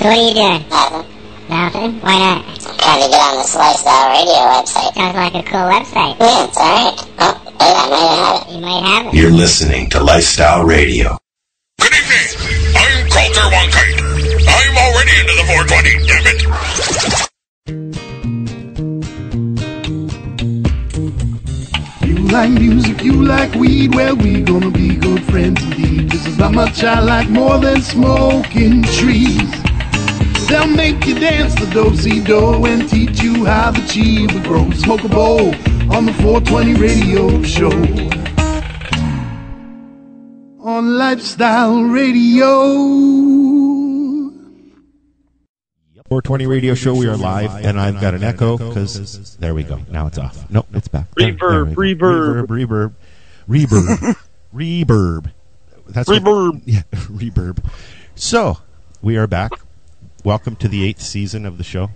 So what are you doing? Nothing. Nothing? Why not? I'm trying to get on this Lifestyle Radio website. Sounds like a cool website. Yeah, it's alright. Oh, wait, I might have it. You might have it. You're listening to Lifestyle Radio. Good evening. I'm Coulter Wonkite. I'm already into the 420, damn it. You like music, you like weed, well, we gonna be good friends indeed. This is how much I like more than smoking trees. They'll make you dance the do-si-do and teach you how the chiva grows. Smoke a bowl on the 420 radio show. On Lifestyle Radio. 420 radio show, we are live, and I've got an echo, because there we go. Now it's off. Nope, it's back. Reverb. That's reverb. What, yeah, reverb. So, we are back. Welcome to the 8th season of the show.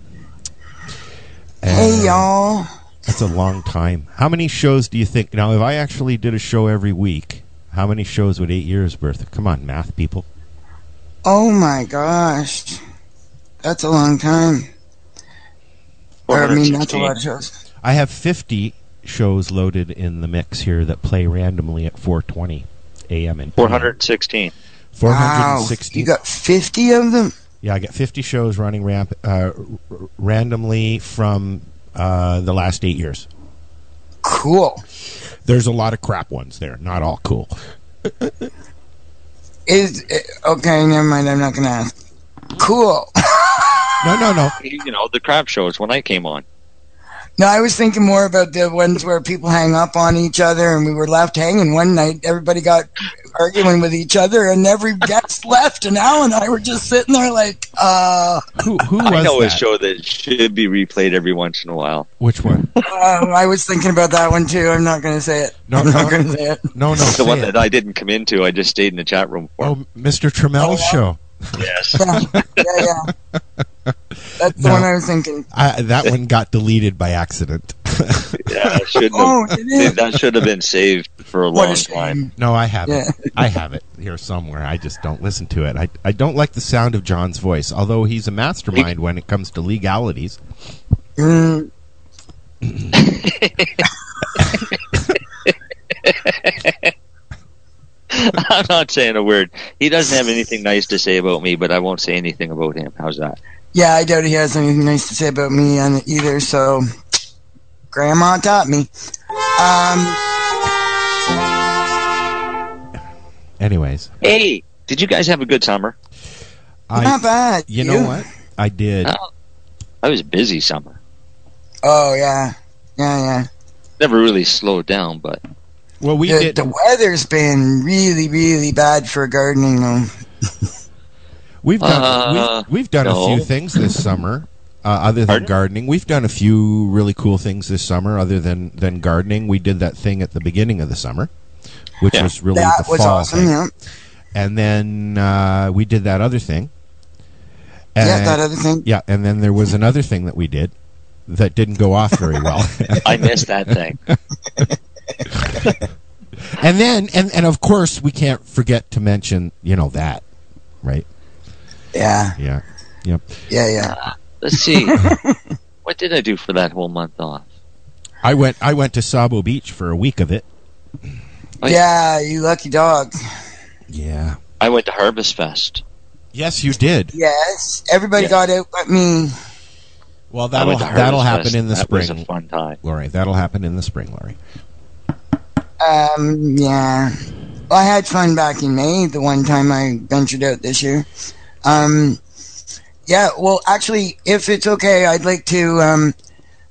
Hey, y'all. That's a long time. How many shows do you think? Now, if I actually did a show every week, how many shows would 8 years worth? Come on, math people. Oh, my gosh. That's a long time. I mean, that's a lot of shows. I have 50 shows loaded in the mix here that play randomly at 4:20 a.m. and 416. 416. Wow, you got 50 of them? Yeah, I got 50 shows running randomly from the last 8 years. Cool. There's a lot of crap ones there. Not all cool. Okay, never mind. I'm not going to ask. Cool. No. You know, the crap shows when I came on. No, I was thinking more about the ones where people hang up on each other, and we were left hanging one night. Everybody got arguing with each other, and every guest left, and Al and I were just sitting there like, Who was I know that? a show that should be replayed every once in a while. Which one? I was thinking about that one, too. I'm not going to say it. I'm not going to say it. No. The one that I didn't come into, I just stayed in the chat room for. Oh, Mr. Trammell's show. Yes. Yeah. That's the one I was thinking. That one got deleted by accident. Yeah, that should have been saved for a long time. No, I have it. I have it here somewhere. I just don't listen to it. I don't like the sound of John's voice, although he's a mastermind when it comes to legalities. I'm not saying a word. He doesn't have anything nice to say about me, but I won't say anything about him. How's that? Yeah, I doubt he has anything nice to say about me either, so Grandma taught me. Anyways. Hey, did you guys have a good summer? Not bad. You know what? I did. I was busy summer. Oh, yeah. Yeah. Never really slowed down, but... Well, the weather's been really, really bad for gardening, though. We've done a few things this summer, other than gardening. We've done a few really cool things this summer, other than gardening. We did that thing at the beginning of the summer, which was really the fall awesome, thing. yeah. And then we did that other thing. That other thing. Yeah, and then there was another thing that we did that didn't go off very well. I missed that thing. And then, and of course, we can't forget to mention, that, right? Yeah. Yeah. Yep. Yeah. Let's see. What did I do for that whole month off? I went to Sabo Beach for a week of it. Yeah, you lucky dog. Yeah. I went to Harvest Fest. Yes, you did. Yes, everybody got out but me. Well, that'll happen in the spring. That was a fun time, Laurie. That'll happen in the spring, Laurie. Yeah. Well, I had fun back in May, the one time I ventured out this year. Yeah, well, actually, if it's okay, I'd like to,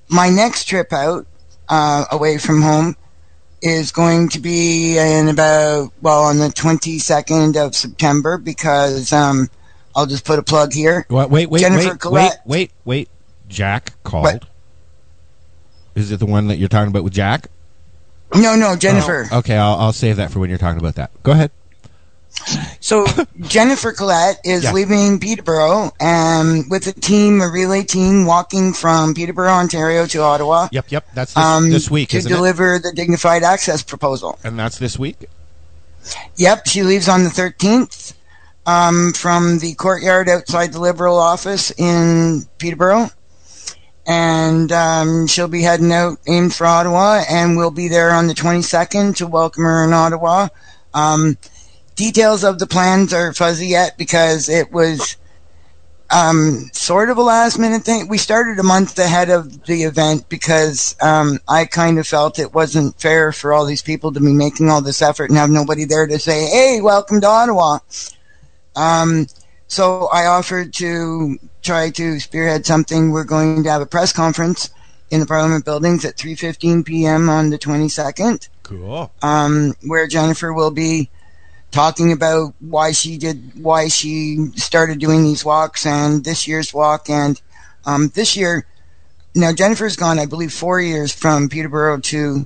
my next trip out, away from home is going to be on the 22nd of September, because, I'll just put a plug here. Wait, Jack called. What? Is it the one that you're talking about with Jack? No, Jennifer. Oh, okay, I'll save that for when you're talking about that. Go ahead. So Jennifer Collette is leaving Peterborough with a relay team, walking from Peterborough, Ontario to Ottawa. Yep. That's this week, isn't it? To deliver the Dignified Access proposal. And that's this week? Yep, she leaves on the 13th. from the courtyard outside the Liberal office in Peterborough. And she'll be heading out aimed for Ottawa, and we'll be there on the 22nd to welcome her in Ottawa. Details of the plans are fuzzy yet because it was sort of a last-minute thing. We started a month ahead of the event because I kind of felt it wasn't fair for all these people to be making all this effort and have nobody there to say, hey, welcome to Ottawa. So I offered to try to spearhead something. We're going to have a press conference in the Parliament buildings at 3:15 p.m. on the 22nd. Cool. Where Jennifer will be talking about why she started doing these walks and this year's walk. And this year, now Jennifer's gone, I believe, 4 years from Peterborough to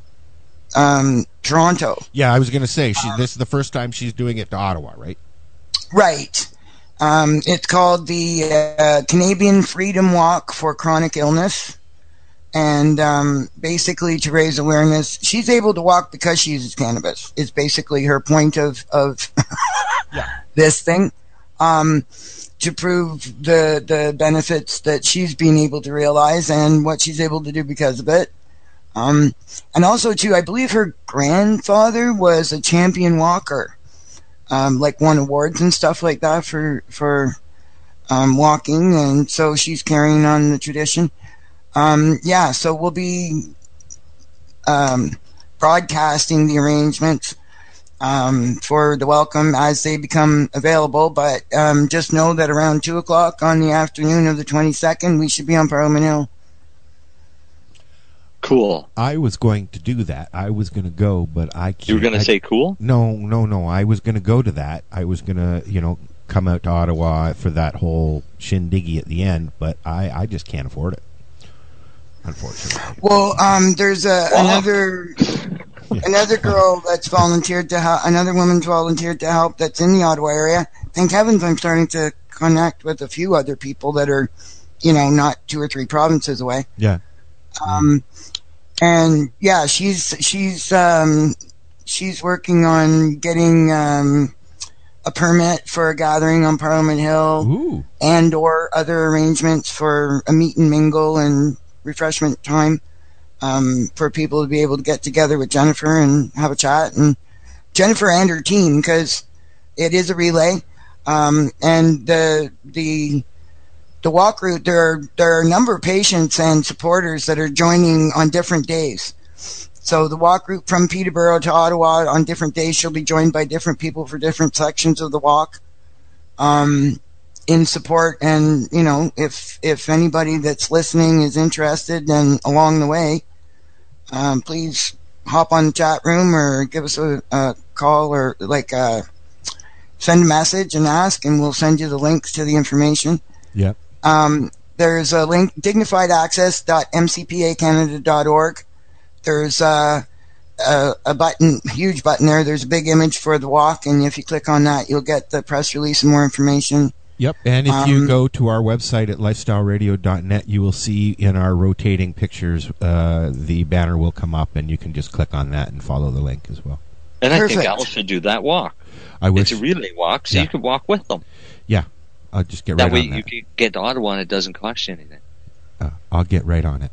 Toronto. Yeah, I was going to say, this is the first time she's doing it to Ottawa, right? Right. It's called the Canadian Freedom Walk for Chronic Illness. And basically to raise awareness, she's able to walk because she uses cannabis. Is basically her point of this thing. To prove the benefits that she's been able to realize and what she's able to do because of it. And also, too, I believe her grandfather was a champion walker. Like won awards and stuff like that for walking. And so she's carrying on the tradition. So we'll be broadcasting the arrangements for the welcome as they become available. But just know that around 2 o'clock on the afternoon of the 22nd, we should be on Parliament Hill. Cool. I was going to do that. I was going to go, but I can't. You were going to say cool? No. I was going to go to that. I was going to, come out to Ottawa for that whole shindiggy at the end, but I just can't afford it. Unfortunately. Well, there's another girl that's volunteered to help. Another woman's volunteered to help. That's in the Ottawa area. Thank heavens, I'm starting to connect with a few other people that are, not 2 or 3 provinces away. Yeah. And yeah, she's working on getting a permit for a gathering on Parliament Hill. Ooh. And or other arrangements for a meet and mingle and refreshment time for people to be able to get together with Jennifer and have a chat. And Jennifer and her team, because it is a relay. And the walk route, there are a number of patients and supporters that are joining on different days. So the walk route from Peterborough to Ottawa on different days, she'll be joined by different people for different sections of the walk in support. And, if anybody that's listening is interested and along the way, please hop on the chat room or give us a call or send a message and ask, and we'll send you the links to the information. Yep. There's a link, dignifiedaccess.mcpacanada.org. There's a button, huge button there. There's a big image for the walk, and if you click on that, you'll get the press release and more information. Yep, and if you go to our website at lifestyleradio.net, you will see in our rotating pictures, the banner will come up, and you can just click on that and follow the link as well. And I Perfect. think Al should do that walk. I wish. It's a relay walk, so you can walk with them. Yeah. I'll just get that right way on that. You can get to Ottawa and it doesn't cost you anything. I'll get right on it.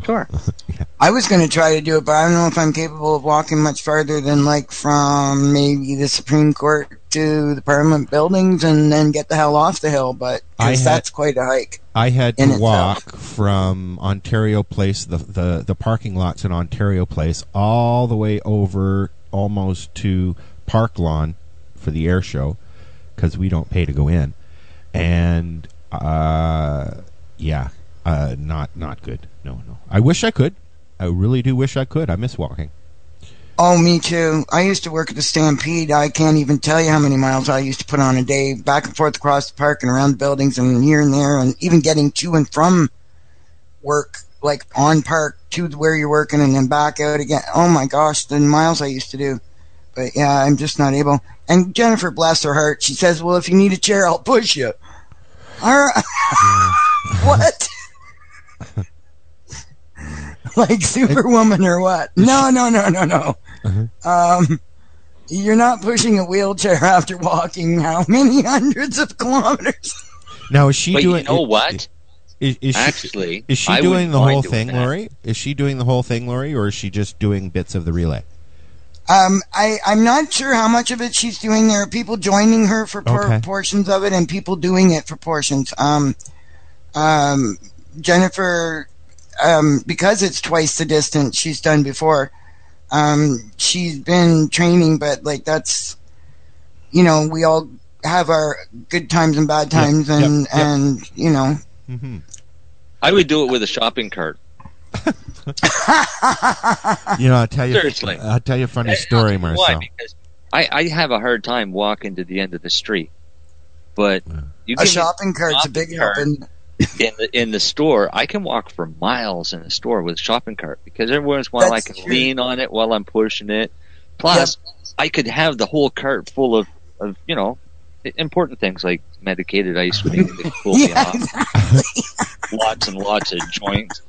Sure. Yeah. I was going to try to do it, but I don't know if I'm capable of walking much farther than from maybe the Supreme Court to the Parliament buildings and then get the hell off the hill, but that's quite a hike. I had to walk from Ontario Place, the parking lots in Ontario Place, all the way over almost to Park Lawn for the air show, because we don't pay to go in. And not good. No. I wish I could. I really do wish I could. I miss walking. Oh, me too. I used to work at the Stampede. I can't even tell you how many miles I used to put on a day, back and forth across the park and around the buildings and here and there, and even getting to and from work, like on park to where you're working and then back out again. Oh my gosh, the miles I used to do. But yeah, I'm just not able. And Jennifer, bless her heart, she says, well, if you need a chair, I'll push you. All right. What? Like Superwoman or what? No. Uh-huh. You're not pushing a wheelchair after walking how many hundreds of kilometers? Now, is she doing? You know what? Is she doing the whole thing, Lori? Is she doing the whole thing, Lori, or is she just doing bits of the relay? I'm not sure how much of it she's doing. There are people joining her for portions of it, and people doing it for portions. Jennifer, because it's twice the distance she's done before, she's been training, but like that's, we all have our good times and bad times, and Mm-hmm. I would do it with a shopping cart. I'll tell you. Seriously. I'll tell you a funny story, Marcel. Why? Because I have a hard time walking to the end of the street, but a shopping cart's a big help. In the store, I can walk for miles in the store with a shopping cart because every once in a while I can lean on it while I'm pushing it. Plus, I could have the whole cart full of important things like medicated ice cream that cool me off. Exactly. Lots and lots of joints.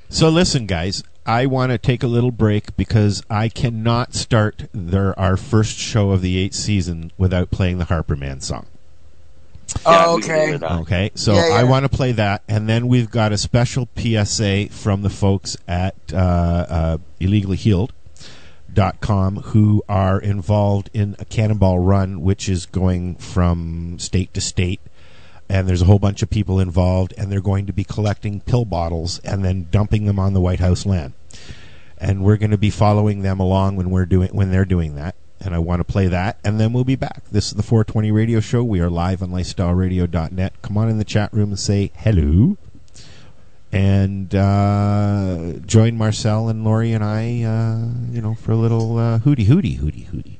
So listen, guys, I want to take a little break because I cannot start our first show of the 8th season without playing the Harper Man song. Oh, okay. Okay, so I want to play that, and then we've got a special PSA from the folks at illegallyhealed.com who are involved in a cannonball run, which is going from state to state. And there's a whole bunch of people involved, and they're going to be collecting pill bottles and then dumping them on the White House land. And we're going to be following them along when they're doing that. And I want to play that, and then we'll be back. This is the 420 Radio Show. We are live on lifestyleradio.net. Come on in the chat room and say hello. And join Marcel and Lori and I, for a little hootie.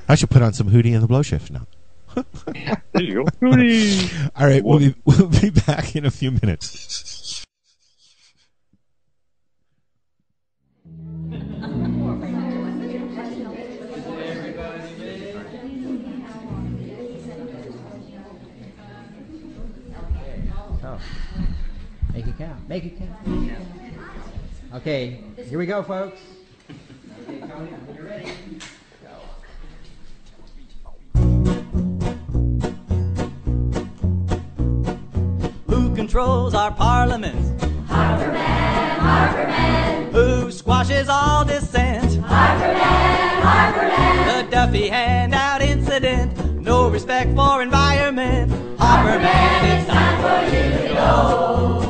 I should put on some Hootie in the Blow Shift now. There you go. Hootie. All right, we'll be back in a few minutes. Make it count. Make it count. Okay, here we go, folks. Okay, come in. When you're ready. Who controls our parliament? Harper Man, Harper Man. Who squashes all dissent? Harper Man, Harper Man. The Duffy handout incident. No respect for environment. Harper Man, it's time for you to go.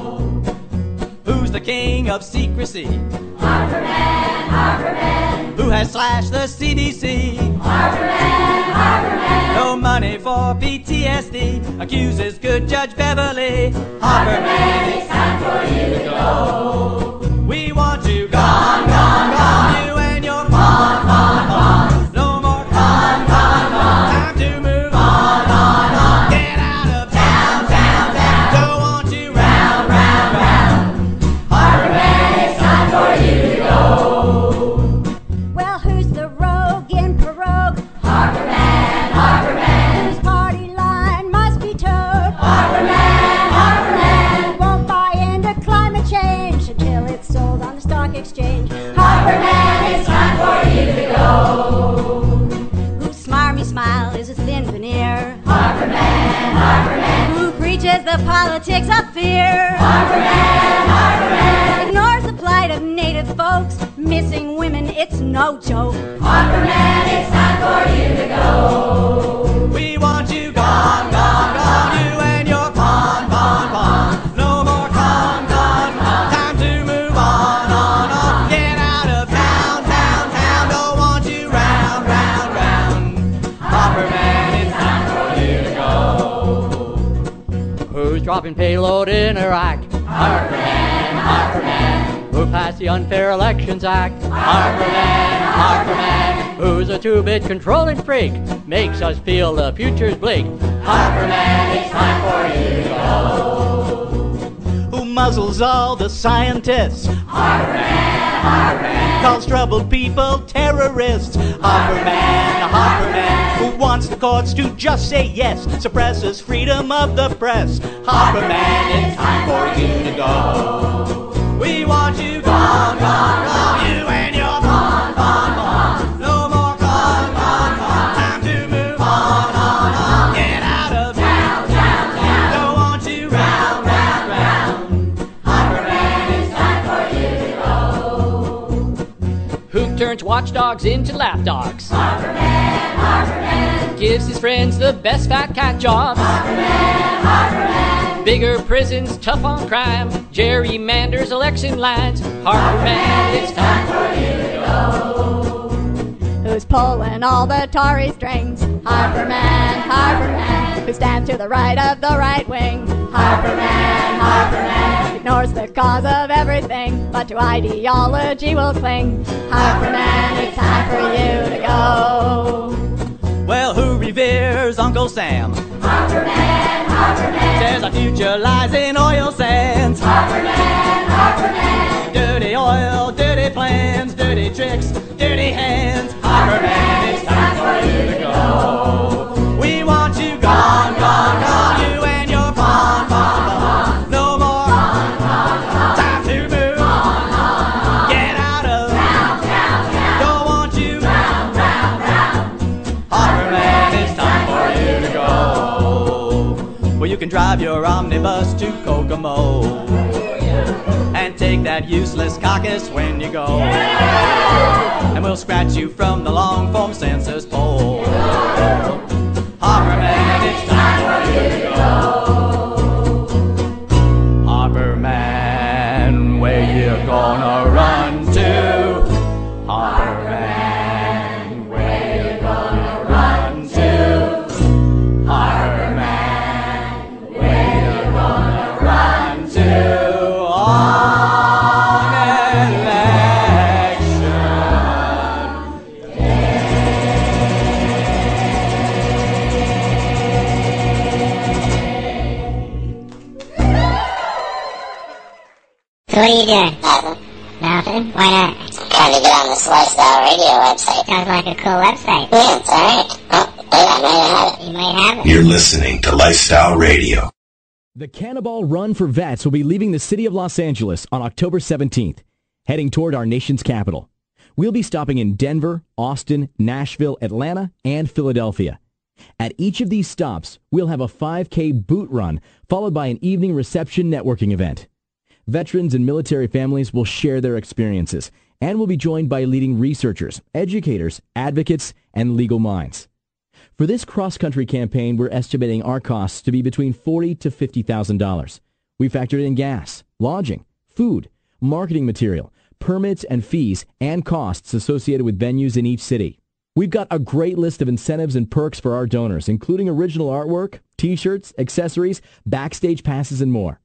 Who's the king of secrecy? Harper Man, Harper Man. Who has slashed the CDC? Harper Man, Harper Man. No money for PTSD. Accuses good Judge Beverly. Harper Man, it's time for you to go. We want you gone, gone, gone. You and your gone, gone, gone. No more gone, gone, gone. Time to move on, on, on. Get out of town, town, town. Don't want you round, round, round. Harper Man, it's time for you to go. Well, who's the rogue in Pirogue? Harper Man, Harper Man. Whose party line must be towed? Harper Man, Harper Man. Who won't buy into climate change until it's sold on the stock exchange? Harper Man, it's time for you to go. Whose smarmy smile is a thin veneer? Harper Man, Harper Man. Who preaches the politics of fear? Harper Man, Harper Man. Ignores the plight of native folks. Missing women, it's no joke. Harper Man, it's time for you to go. We want you gone, gone, gone. You and your gone, gone, gone. No more gone, gone, gone. Time to move on, on. Get out of town, town, town. Don't want you round, round, round. Harper Man, it's time for you to go. Who's dropping payload in Iraq? Harper Man, Harper Man. Who passed the Unfair Elections Act? Harper Man, Harper Man. Who's a two-bit controlling freak? Makes us feel the future's bleak. Harper Man, it's time for you to go. Who muzzles all the scientists? Harper Man, Harper Man. Calls troubled people terrorists. Harper Man, Harper Man. Who wants the courts to just say yes? Suppresses freedom of the press. Harper Man, it's time for you to go. We want you gone, gone, gone. You and your gone, gone. watchdogs into lapdogs. Harbor Man, Gives his friends the best fat cat jobs. Harbor Man, Bigger prisons, tough on crime. Gerrymanders, election lines. Harbor Man, it's time for you to go. Who's pulling all the Tory strings? Harbor Man, who stands to the right of the right wing. Harbor Man, ignores the cause of everything, but to ideology will cling. Harbor Man, it's time for you to go. Well, who reveres Uncle Sam? Harbor Man, Says our future lies in oil sands. Harbor Man, Dirty oil, dirty plans, dirty tricks, dirty hands. Harbor Man, it's time for you to go. We want you gone, gone, gone. You and your pawn, pawn, pawn. No more time to move. Get out of don't want you. Harbor Man, it's time for you to go. Well, you can drive your omnibus to Kokomo and take that useless caucus when you go. And we'll scratch you from the long form census poll. Harbor Man, it's time for you to go. Harbor Man, where you gonna run to? Harbor Man, where you gonna run to? Harbor Man, where you gonna run to? So what are you doing? Nothing. Nothing? Why not? Trying to get on this Lifestyle Radio website. Sounds like a cool website. Yeah, it's alright. Oh, wait, I might have it. You might have it. You're listening to Lifestyle Radio. The Cannonball Run for Vets will be leaving the city of Los Angeles on October 17th, heading toward our nation's capital. We'll be stopping in Denver, Austin, Nashville, Atlanta, and Philadelphia. At each of these stops, we'll have a 5K boot run, followed by an evening reception networking event. Veterans and military families will share their experiences and will be joined by leading researchers, educators, advocates, and legal minds. For this cross-country campaign, we're estimating our costs to be between $40,000 to $50,000. We factored in gas, lodging, food, marketing material, permits and fees, and costs associated with venues in each city. We've got a great list of incentives and perks for our donors, including original artwork, t-shirts, accessories, backstage passes, and more.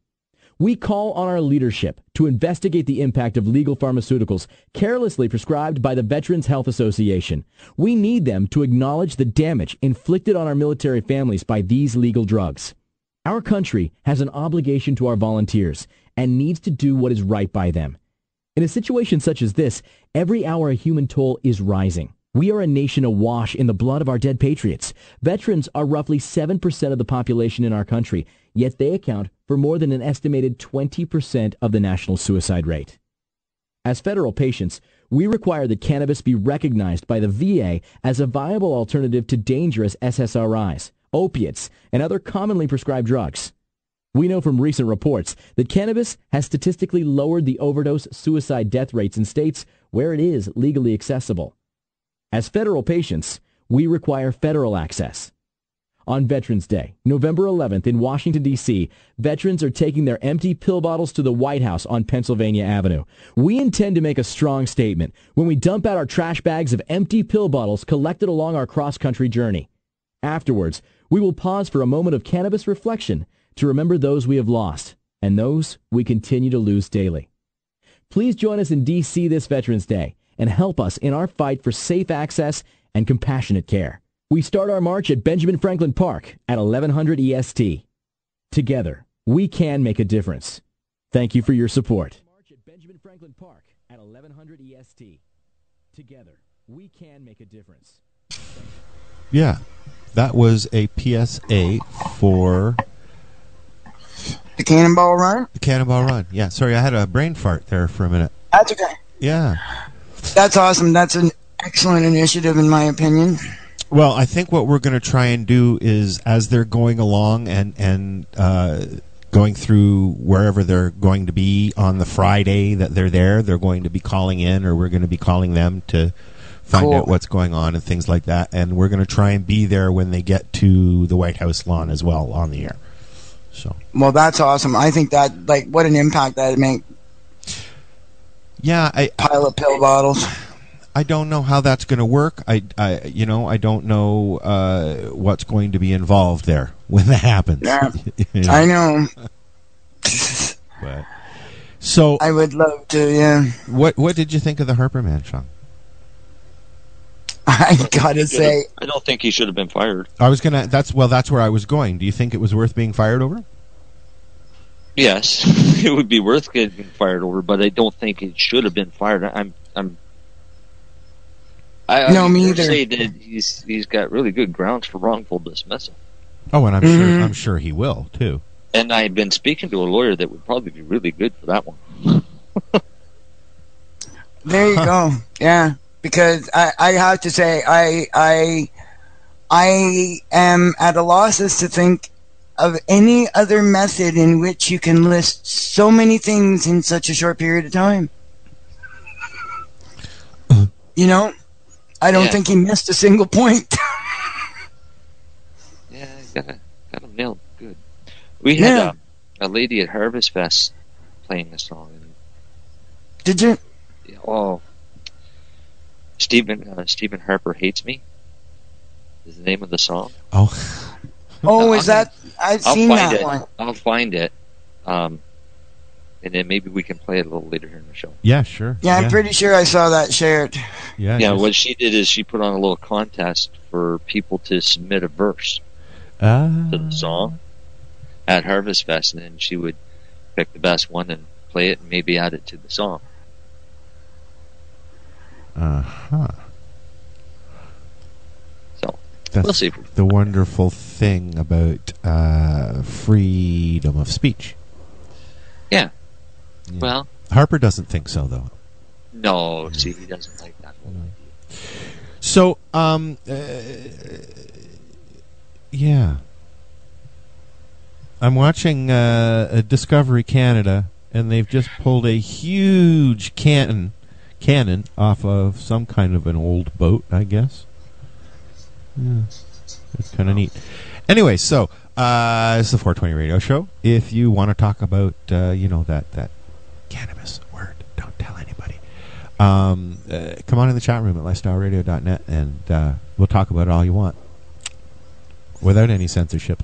We call on our leadership to investigate the impact of legal pharmaceuticals carelessly prescribed by the Veterans Health Association. We need them to acknowledge the damage inflicted on our military families by these legal drugs. Our country has an obligation to our volunteers and needs to do what is right by them. In a situation such as this, every hour a human toll is rising. We are a nation awash in the blood of our dead patriots. Veterans are roughly 7% of the population in our country, yet they account for more than an estimated 20% of the national suicide rate. As federal patients, we require that cannabis be recognized by the VA as a viable alternative to dangerous SSRIs, opiates, and other commonly prescribed drugs. We know from recent reports that cannabis has statistically lowered the overdose suicide death rates in states where it is legally accessible. As federal patients, we require federal access. On Veterans Day, November 11th in Washington, D.C., veterans are taking their empty pill bottles to the White House on Pennsylvania Avenue. We intend to make a strong statement when we dump out our trash bags of empty pill bottles collected along our cross-country journey. Afterwards, we will pause for a moment of cannabis reflection to remember those we have lost and those we continue to lose daily. Please join us in D.C. this Veterans Day and help us in our fight for safe access and compassionate care. We start our march at Benjamin Franklin Park at 1100 EST. Together, we can make a difference. Thank you for your support. March at Benjamin Franklin Park at 1100 EST. Together, we can make a difference. Yeah, that was a PSA for the Cannonball Run. The Cannonball Run. Yeah, sorry, I had a brain fart there for a minute. That's okay. Yeah. That's awesome. That's an excellent initiative, in my opinion. Well, I think what we're going to try and do is, as they're going along and going through wherever they're going to be on the Friday that they're there, they're going to be calling in, or we're going to be calling them to find out what's going on and things like that. And we're going to try and be there when they get to the White House lawn as well on the air. So. Well, that's awesome. I think that, like, what an impact that'd make. Yeah, pile of pill bottles. I don't know how that's going to work. I don't know what's going to be involved there when that happens. Yeah, I know. But, so I would love to. Yeah. What did you think of the Harper Man, Sean? I gotta say, I don't think he should have been fired. I was gonna. That's where I was going. Do you think it was worth being fired over? Yes, it would be worth getting fired over, but I don't think it should have been fired. I me either. Say that he's got really good grounds for wrongful dismissal. Oh, and I'm sure he will too. And I've been speaking to a lawyer that would probably be really good for that one. There you go. Yeah, because I have to say I am at a loss as to think of any other method in which you can list so many things in such a short period of time. You know? I don't think he missed a single point. Yeah, got him nailed good. We had a lady at Harvest Fest playing a song. Did you? Oh, Stephen Harper Hates Me is the name of the song. Oh, is that? I've seen that one. I'll find it. And then maybe we can play it a little later here in the show. Yeah, sure. Yeah, I'm pretty sure I saw that shared. Yeah, what she did is she put on a little contest for people to submit a verse to the song at Harvest Fest, and then she would pick the best one and play it and maybe add it to the song. So, that's we'll see. The wonderful thing about freedom of speech. Yeah. Well, Harper doesn't think so, though. No, see, he doesn't like that whole idea. So, yeah. I'm watching Discovery Canada, and they've just pulled a huge cannon off of some kind of an old boat, I guess. Yeah, it's kind of neat. Anyway, so it's the 420 Radio Show. If you want to talk about, that cannabis word, don't tell anybody. Come on in the chat room at lifestyleradio.net, and we'll talk about it all you want, without any censorship.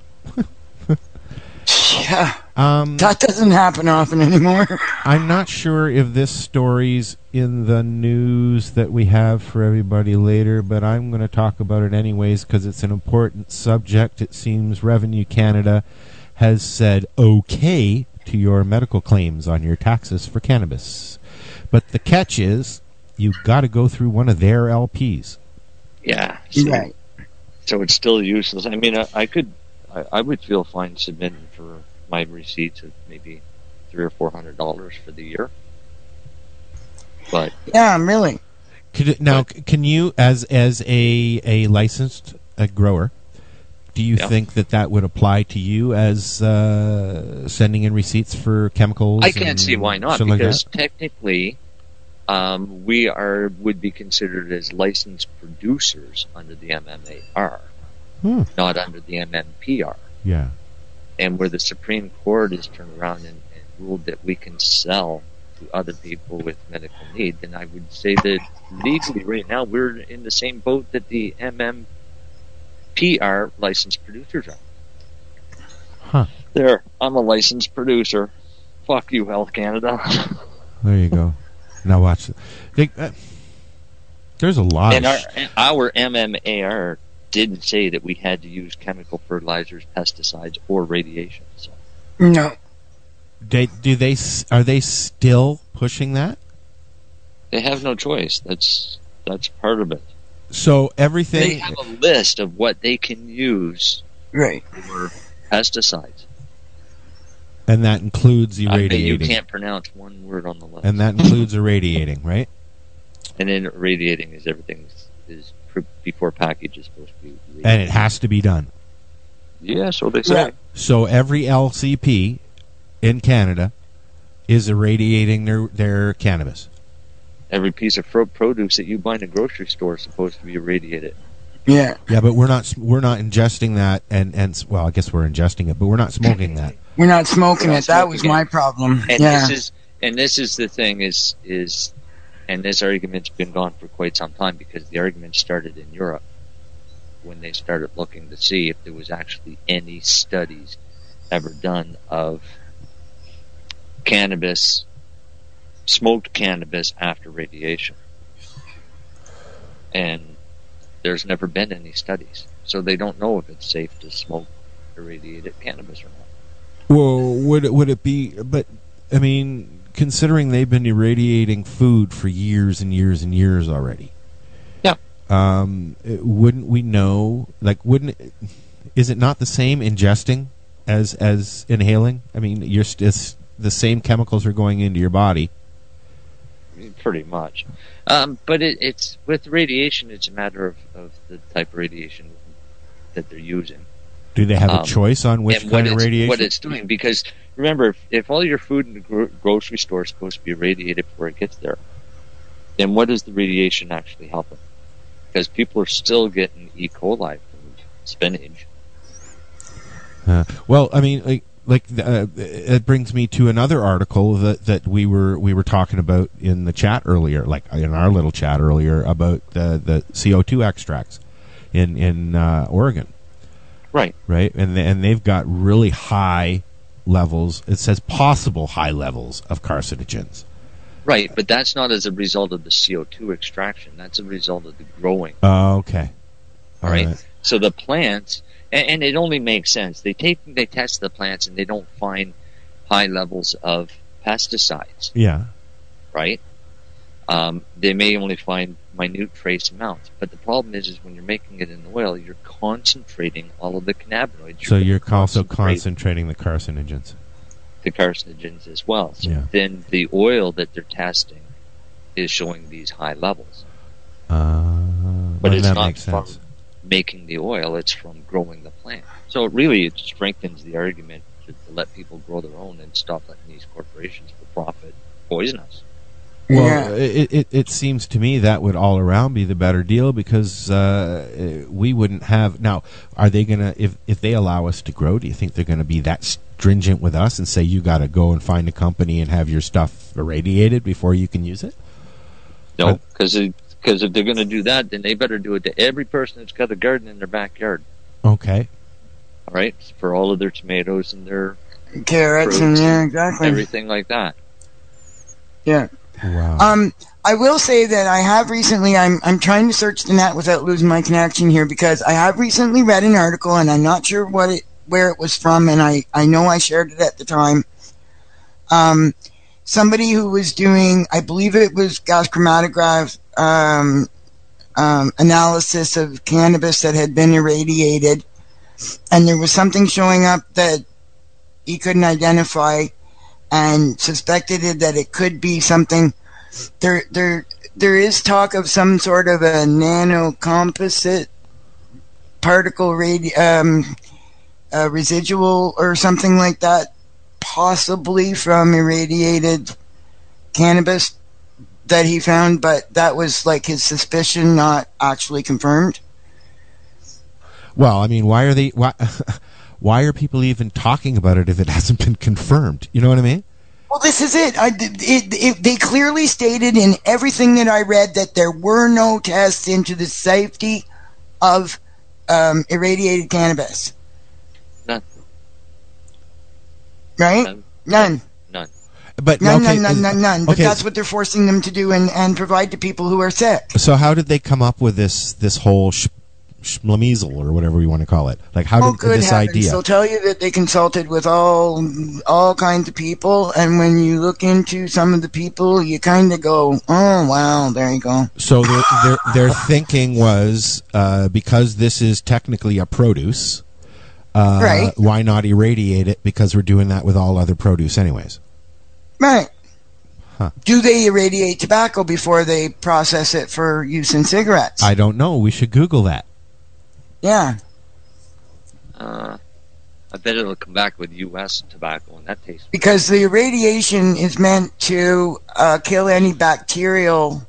Yeah, that doesn't happen often anymore. I'm not sure if this story's in the news that we have for everybody later, but I'm going to talk about it anyways because it's an important subject. It seems Revenue Canada has said okay to your medical claims on your taxes for cannabis. But the catch is you've got to go through one of their LPs. Yeah. Right. So it's still useless. I mean, I would feel fine submitting for my receipts of maybe $300 or $400 for the year. But yeah, I'm really. Can you, as a licensed grower, do you think that would apply to you as sending in receipts for chemicals? I can't see why not, because like technically we would be considered as licensed producers under the MMAR, not under the MMPR. Yeah. And where the Supreme Court has turned around and ruled that we can sell to other people with medical need, then I would say that legally right now we're in the same boat that the MMPR licensed producers are. Huh. There, I'm a licensed producer. Fuck you, Health Canada. There you go. Now watch it. There's a lot. And our MMAR didn't say that we had to use chemical fertilizers, pesticides, or radiation. So. No. Are they still pushing that? They have no choice. That's part of it. So everything. They have a list of what they can use for pesticides. And that includes irradiating. I bet you can't pronounce one word on the list. And that includes irradiating, right? And then irradiating is everything is before package is supposed to be irradiated. And it has to be done. Yeah, so they say. Right. So every LCP in Canada is irradiating their cannabis. Every piece of produce that you buy in a grocery store is supposed to be irradiated. Yeah. Yeah, but we're not ingesting that, and well, I guess we're ingesting it, but we're not smoking that. We're not smoking it. That was my problem. And yeah. this is the thing is and this argument's been gone for quite some time, because the argument started in Europe when they started looking to see if there was actually any studies ever done of cannabis, smoked cannabis after radiation. And there's never been any studies. So they don't know if it's safe to smoke irradiated cannabis or not. Well, would it be, but I mean, considering they've been irradiating food for years and years and years already. Yeah. Wouldn't we know, like, is it not the same ingesting as inhaling? I mean, it's the same chemicals are going into your body. Pretty much. But it's with radiation, it's a matter of the type of radiation that they're using. Do they have a choice on which kind of radiation? What it's doing, because remember, if all your food in the grocery store is supposed to be irradiated before it gets there, then what is the radiation actually helping? Because people are still getting E. coli from spinach. Well, I mean, it brings me to another article that we were talking about in the chat earlier, like in our little chat earlier, about the CO2 extracts in Oregon. Right. And they've got really high levels. It says possible high levels of carcinogens. Right, but that's not as a result of the CO2 extraction. That's a result of the growing. Oh, okay. All right. So the plants, and it only makes sense. They test the plants and they don't find high levels of pesticides. Yeah. Right. They may only find minute trace amounts, but the problem is when you're making it in oil, you're concentrating all of the cannabinoids. So you're also concentrating the carcinogens. The carcinogens as well. So yeah. Then the oil that they're testing is showing these high levels. But it's not from making the oil, it's from growing the plant. So really it strengthens the argument to let people grow their own and stop letting these corporations for profit poison us. Well, it seems to me that would all around be the better deal, because we wouldn't have... Now, are they going to... If they allow us to grow, do you think they're going to be that stringent with us and say you got to go and find a company and have your stuff irradiated before you can use it? No, because if they're going to do that, then they better do it to every person that's got a garden in their backyard. Okay. All right? For all of their tomatoes and their carrots and exactly. Everything like that. Yeah. Wow. I will say that I have recently, I'm trying to search the net without losing my connection here, because I have recently read an article, and I'm not sure where it was from, and I know I shared it at the time. Somebody who was doing, I believe it was gas chromatograph analysis of cannabis that had been irradiated, and there was something showing up that he couldn't identify, and suspected that it could be something. There is talk of some sort of a nanocomposite particle residual or something like that, possibly from irradiated cannabis that he found, but that was like his suspicion, not actually confirmed. Well, I mean, why are people even talking about it if it hasn't been confirmed? You know what I mean? Well, this is it. They clearly stated in everything that I read that there were no tests into the safety of irradiated cannabis. None. Right? None. But none. okay, None. But that's what they're forcing them to do and provide to people who are sick. So how did they come up with this whole schmlamizel or whatever you want to call it? Like, how did this idea? They'll tell you that they consulted with all kinds of people, and when you look into some of the people, you kind of go, oh wow, there you go. So their thinking was, because this is technically a produce, right? Why not irradiate it? Because we're doing that with all other produce, anyways. Right. Huh. Do they irradiate tobacco before they process it for use in cigarettes? I don't know. We should Google that. Yeah. I bet it'll come back with U.S. tobacco, and that tastes. Because the irradiation is meant to kill any bacterial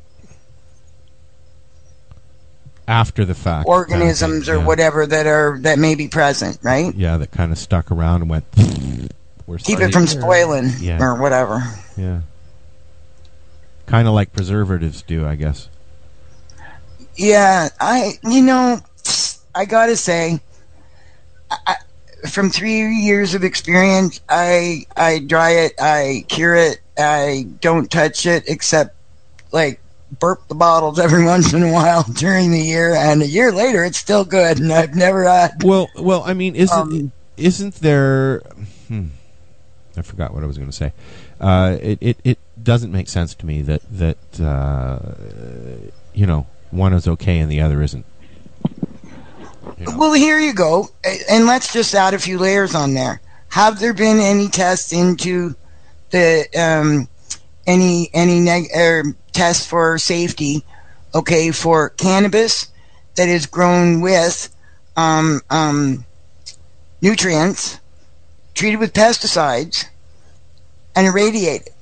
after the fact organisms or whatever that may be present, right? Yeah, that kind of stuck around and went. Keep it from spoiling or whatever. Yeah. Kind of like preservatives do, I guess. Yeah, I gotta say, from 3 years of experience, I dry it, I cure it, I don't touch it except like burp the bottles every once in a while during the year, and a year later it's still good, and I've never had. Well, I mean, isn't there? I forgot what I was going to say. It doesn't make sense to me that one is okay and the other isn't. Well, here you go, and let's just add a few layers on there. Have there been any tests into the any tests for safety? Okay, for cannabis that is grown with nutrients, treated with pesticides, and irradiated.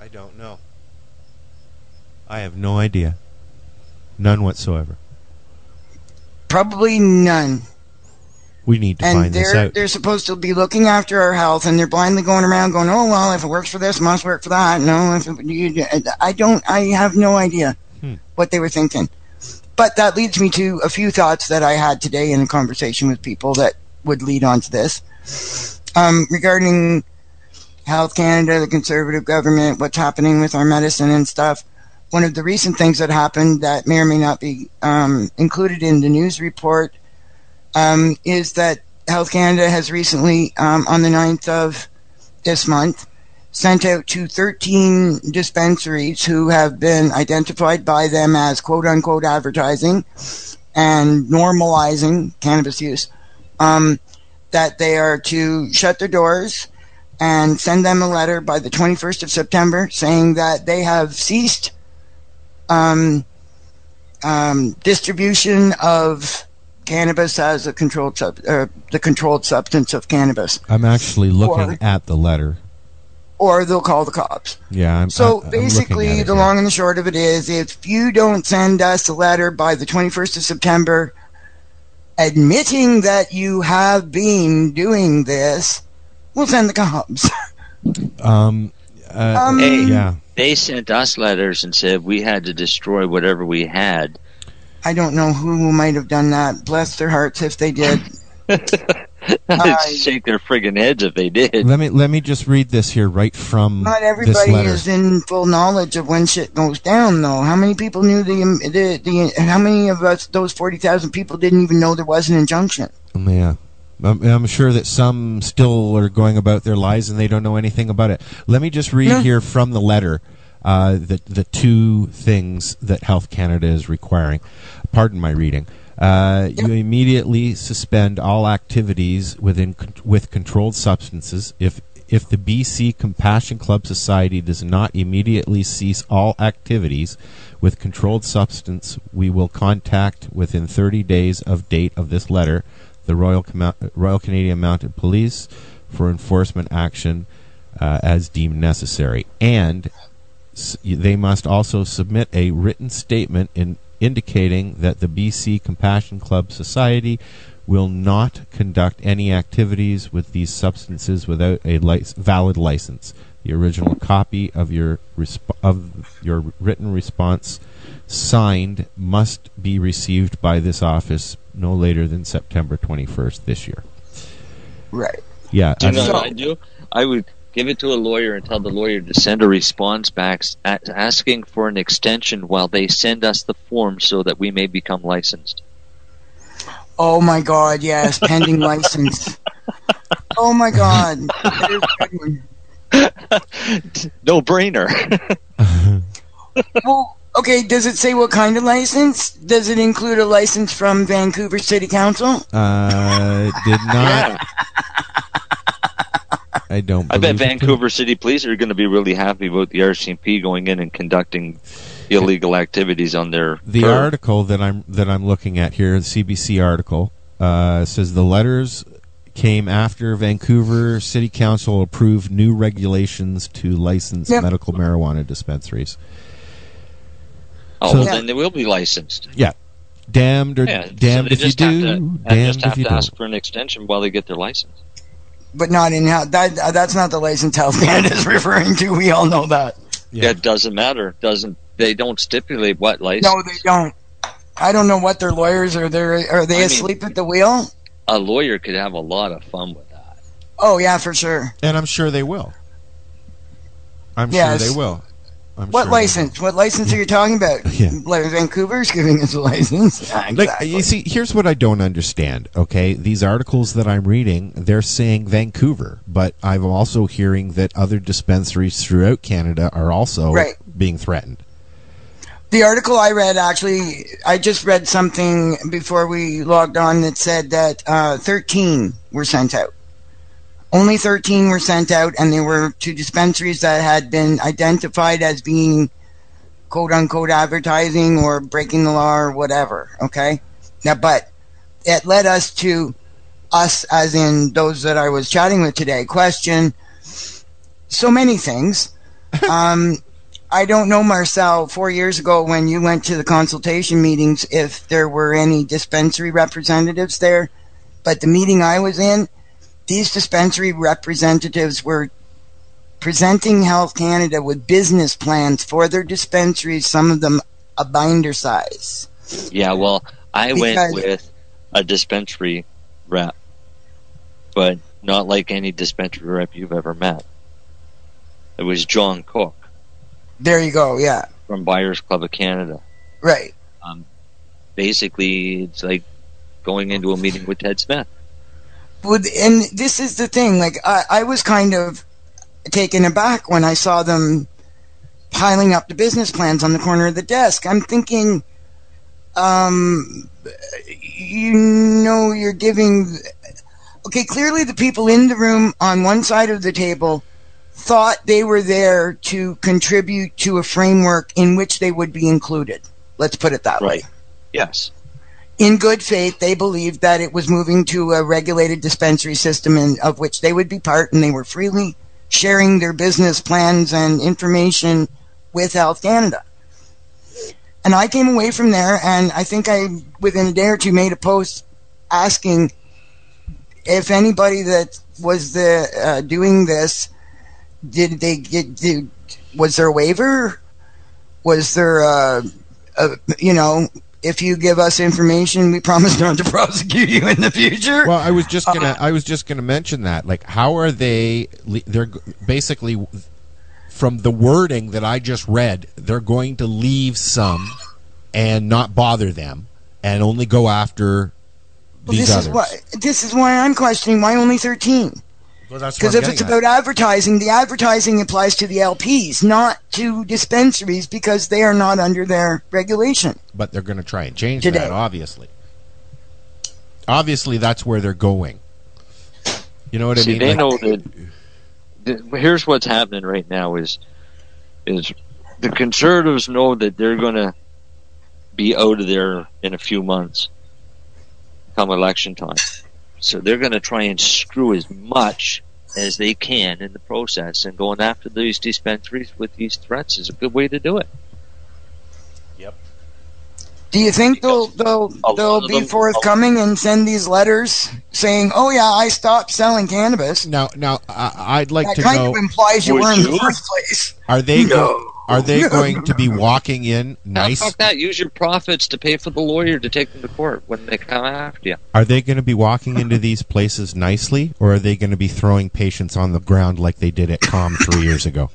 I don't know. I have no idea. None whatsoever. Probably none. We need to find this out. They're supposed to be looking after our health, and they're blindly going around going, "Oh well, if it works for this, it must work for that." No, I have no idea what they were thinking. But that leads me to a few thoughts that I had today in a conversation with people that would lead on to this. Regarding Health Canada, the Conservative government, what's happening with our medicine and stuff. One of the recent things that happened that may or may not be included in the news report is that Health Canada has recently, on the 9th of this month, sent out to 13 dispensaries who have been identified by them as quote-unquote advertising and normalizing cannabis use, that they are to shut their doors and send them a letter by the 21st of September saying that they have ceased distribution of cannabis as a controlled the controlled substance of cannabis. I'm actually looking at the letter. Or they'll call the cops. Yeah. I'm basically, the long and the short of it is, if you don't send us a letter by the 21st of September admitting that you have been doing this, we'll send the cops. Yeah. They sent us letters and said we had to destroy whatever we had. I don't know who might have done that. Bless their hearts if they did. Shake their friggin' heads if they did. Let me just read this here right from Not this everybody letter. is in full knowledge of when shit goes down, though. How many people knew how many of us, those 40,000 people, didn't even know there was an injunction? Yeah. I'm sure that some still are going about their lives and they don't know anything about it. Let me just read here from the letter the two things that Health Canada is requiring. Pardon my reading. You immediately suspend all activities with controlled substances. If the BC Compassion Club Society does not immediately cease all activities with controlled substance, we will contact within 30 days of date of this letter the Royal Canadian Mounted Police for enforcement action as deemed necessary. And they must also submit a written statement indicating that the BC Compassion Club Society will not conduct any activities with these substances without a valid license. The original copy of your written response signed must be received by this office no later than September 21st this year. Right. Yeah. Do you know what I do? I would give it to a lawyer and tell the lawyer to send a response back asking for an extension while they send us the form so that we may become licensed. Oh my God, yes, pending license. Oh my God. No brainer. Well, okay, does it say what kind of license? Does it include a license from Vancouver City Council? Did not. I don't. I bet Vancouver City Police are going to be really happy about the RCMP going in and conducting illegal activities on their. The article that I'm looking at here, the CBC article, Says the letters came after Vancouver City Council approved new regulations to license medical marijuana dispensaries. Oh, so, well, then they will be licensed. Yeah. Damned if you do, damned if you don't. Ask for an extension while they get their license. But not in that's not the license Health Canada is referring to. We all know that. Yeah, it doesn't matter. They don't stipulate what license? No, they don't. I don't know what their lawyers are. Are they asleep at the wheel? A lawyer could have a lot of fun with that. Oh yeah, for sure. And I'm sure they will. I'm sure they will. What license? What license are you talking about? Yeah. Like Vancouver's giving us a license. Exactly. Like, you see, here's what I don't understand. Okay, these articles that I'm reading, they're saying Vancouver, but I'm also hearing that other dispensaries throughout Canada are also being threatened. The article I read, actually, I just read something before we logged on that said that 13 were sent out. Only 13 were sent out, and they were to dispensaries that had been identified as being quote-unquote advertising or breaking the law or whatever, okay? Now, but it led us, as in those that I was chatting with today, question so many things. I don't know, Marcel, 4 years ago when you went to the consultation meetings, if there were any dispensary representatives there, but the meeting I was in, these dispensary representatives were presenting Health Canada with business plans for their dispensaries, some of them a binder size. Yeah, well, I went with a dispensary rep, but not like any dispensary rep you've ever met. It was John Cook. There you go, yeah. From Buyers Club of Canada. Right. Basically, it's like going into a meeting with Ted Smith. And this is the thing, like, I was kind of taken aback when I saw them piling up the business plans on the corner of the desk. I'm thinking, you're giving... Okay, clearly the people in the room on one side of the table thought they were there to contribute to a framework in which they would be included. Let's put it that way. Yes. In good faith, they believed that it was moving to a regulated dispensary system of which they would be part, and they were freely sharing their business plans and information with Health Canada. And I came away from there, and I think within a day or two, made a post asking if anybody that was doing this, was there a waiver? Was there if you give us information, we promise not to prosecute you in the future? Well, I was just gonna mention that. Like, how are they? They're basically, from the wording that I just read, they're going to leave some and not bother them, and only go after these others. This is why I'm questioning why only 13. Because if it's about advertising, the advertising applies to the LPs, not to dispensaries, because they are not under their regulation. But they're going to try and change that, obviously. Obviously, that's where they're going. You know what I mean? They know that. Here's what's happening right now is the Conservatives know that they're going to be out of there in a few months, come election time. So they're going to try and screw as much as they can in the process, and going after these dispensaries with these threats is a good way to do it. Yep. Do you think they'll be forthcoming and send these letters saying, "Oh yeah, I stopped selling cannabis"? Now, I'd like to know. That kind of implies you were in the first place. Are they going to be walking in nice? Fuck that. Use your profits to pay for the lawyer to take them to court when they come after you. Are they going to be walking into these places nicely, or are they going to be throwing patients on the ground like they did at COM 3 years ago?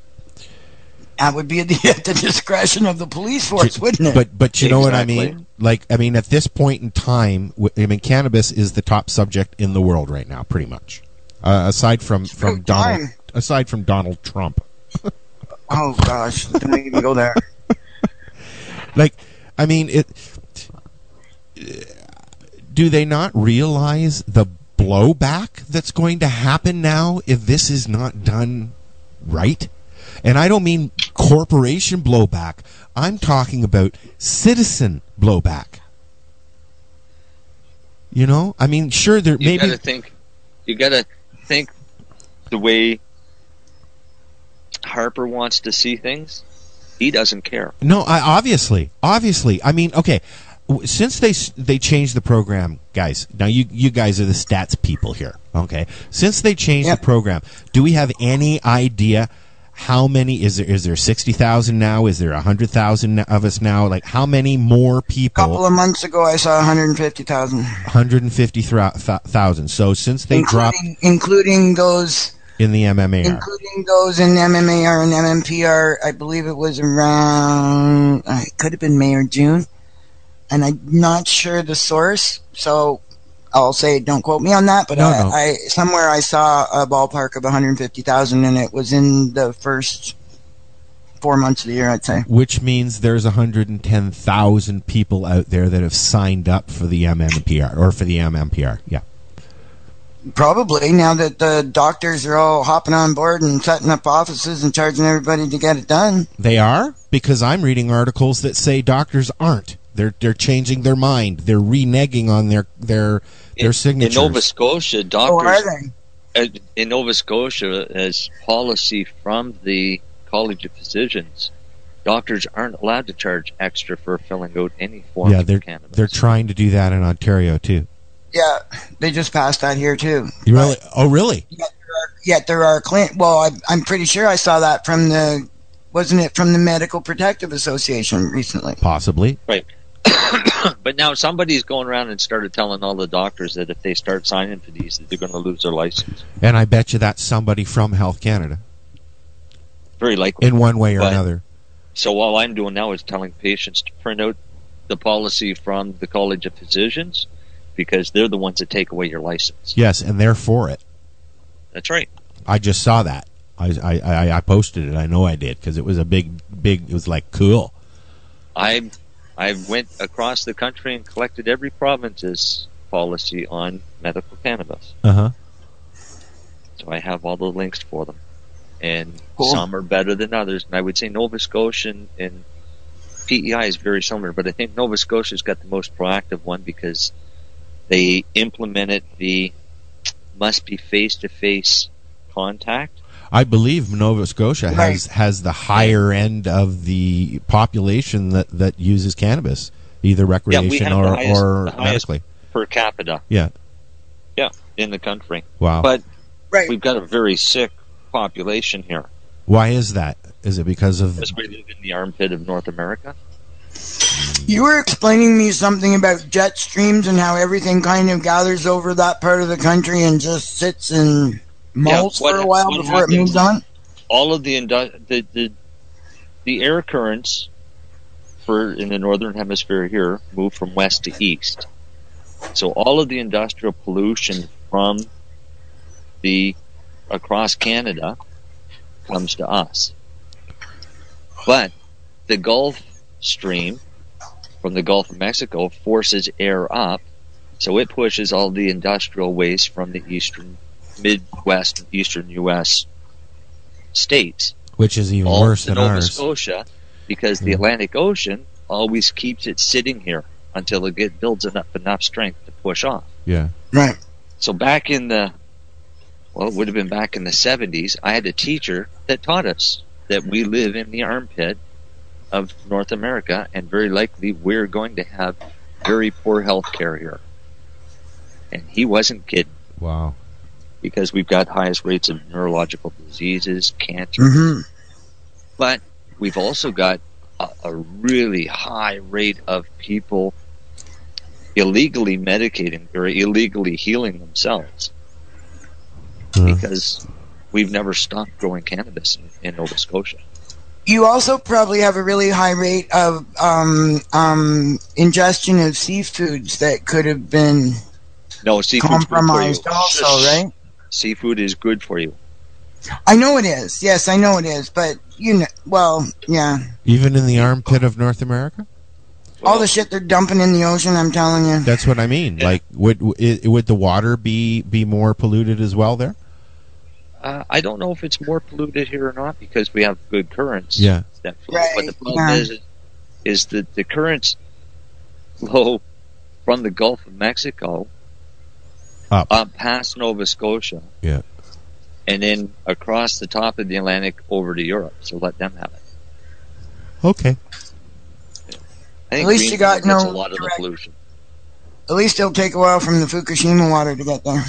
That would be at the discretion of the police force, wouldn't it? But you know what I mean? Like, I mean, at this point in time, cannabis is the top subject in the world right now, pretty much. Aside from Donald Trump. Oh gosh, don't even go there. Like, I mean, do they not realize the blowback that's going to happen now if this is not done right? And I don't mean corporation blowback. I'm talking about citizen blowback. You know, I mean, sure, there maybe you gotta think the way Harper wants to see things. He doesn't care. No, obviously. I mean, okay, since they changed the program, guys. Now you guys are the stats people here. Okay, since they changed the program, do we have any idea how many is there? Is there 60,000 now? Is there 100,000 of us now? Like, how many more people? A couple of months ago, I saw 150,000. 150,000. So since they including those in the MMAR, including those in MMAR and MMPR, I believe it was around. It could have been May or June, and I'm not sure the source. So I'll say, don't quote me on that, but I somewhere I saw a ballpark of 150,000, and it was in the first 4 months of the year, I'd say. Which means there's 110,000 people out there that have signed up for the MMPR or for the MMPR. Yeah, probably now that the doctors are all hopping on board and setting up offices and charging everybody to get it done. They are, because I'm reading articles that say doctors aren't. They're changing their mind. They're reneging on their signatures. In Nova Scotia, doctors. In Nova Scotia, as policy from the College of Physicians, doctors aren't allowed to charge extra for filling out any form of cannabis. They're trying to do that in Ontario too. Yeah, they just passed that here too. You really? Oh, really? Yet there are well, I'm pretty sure I saw that from wasn't it from the Medical Protective Association recently? Possibly. Right. But now somebody's going around and started telling all the doctors that if they start signing for these, that they're going to lose their license. And I bet you that's somebody from Health Canada. Very likely. In one way or another. So all I'm doing now is telling patients to print out the policy from the College of Physicians, because they're the ones that take away your license. Yes, and they're for it. That's right. I just saw that. I posted it. I know I did, because it was a big. It was like, cool. I went across the country and collected every province's policy on medical cannabis. Uh-huh. So I have all the links for them. And some are better than others. And I would say Nova Scotia and PEI is very similar, but I think Nova Scotia's got the most proactive one, because they implemented the must be face-to-face contact. I believe Nova Scotia has the higher end of the population that uses cannabis, either recreation or medically. Per capita. Yeah. Yeah, in the country. Wow. But we've got a very sick population here. Why is that? Is it because we live in the armpit of North America? You were explaining me something about jet streams and how everything kind of gathers over that part of the country and just sits and molds for a while before it moves on. All of the air currents in the northern hemisphere here move from west to east. So all of the industrial pollution from across Canada comes to us. But the Gulf Stream from the Gulf of Mexico forces air up, so it pushes all the industrial waste from the Midwest and eastern U.S. states. Which is even worse than Nova ours. Scotia, because the Atlantic Ocean always keeps it sitting here until it builds enough strength to push off. Yeah. Right. So back in it would have been back in the 70s, I had a teacher that taught us that we live in the armpit of North America, and very likely we're going to have very poor health care here. And he wasn't kidding. Wow. Because we've got highest rates of neurological diseases, cancer. Mm-hmm. But we've also got a really high rate of people illegally medicating or illegally healing themselves. Because we've never stopped growing cannabis in Nova Scotia. You also probably have a really high rate of ingestion of seafoods that could have been compromised also, right? Seafood is good for you. I know it is. Yes, I know it is. But, yeah. Even in the armpit of North America? All the shit they're dumping in the ocean, I'm telling you. That's what I mean. Yeah. Like, would the water be more polluted as well there? I don't know if it's more polluted here or not, because we have good currents. Yeah. That flow. Right. But the problem is that the currents flow from the Gulf of Mexico up past Nova Scotia. Yeah. And then across the top of the Atlantic over to Europe. So let them have it. Okay. I think At least you got Greenland gets no a lot of the direct- pollution. At least it'll take a while from the Fukushima water to get there.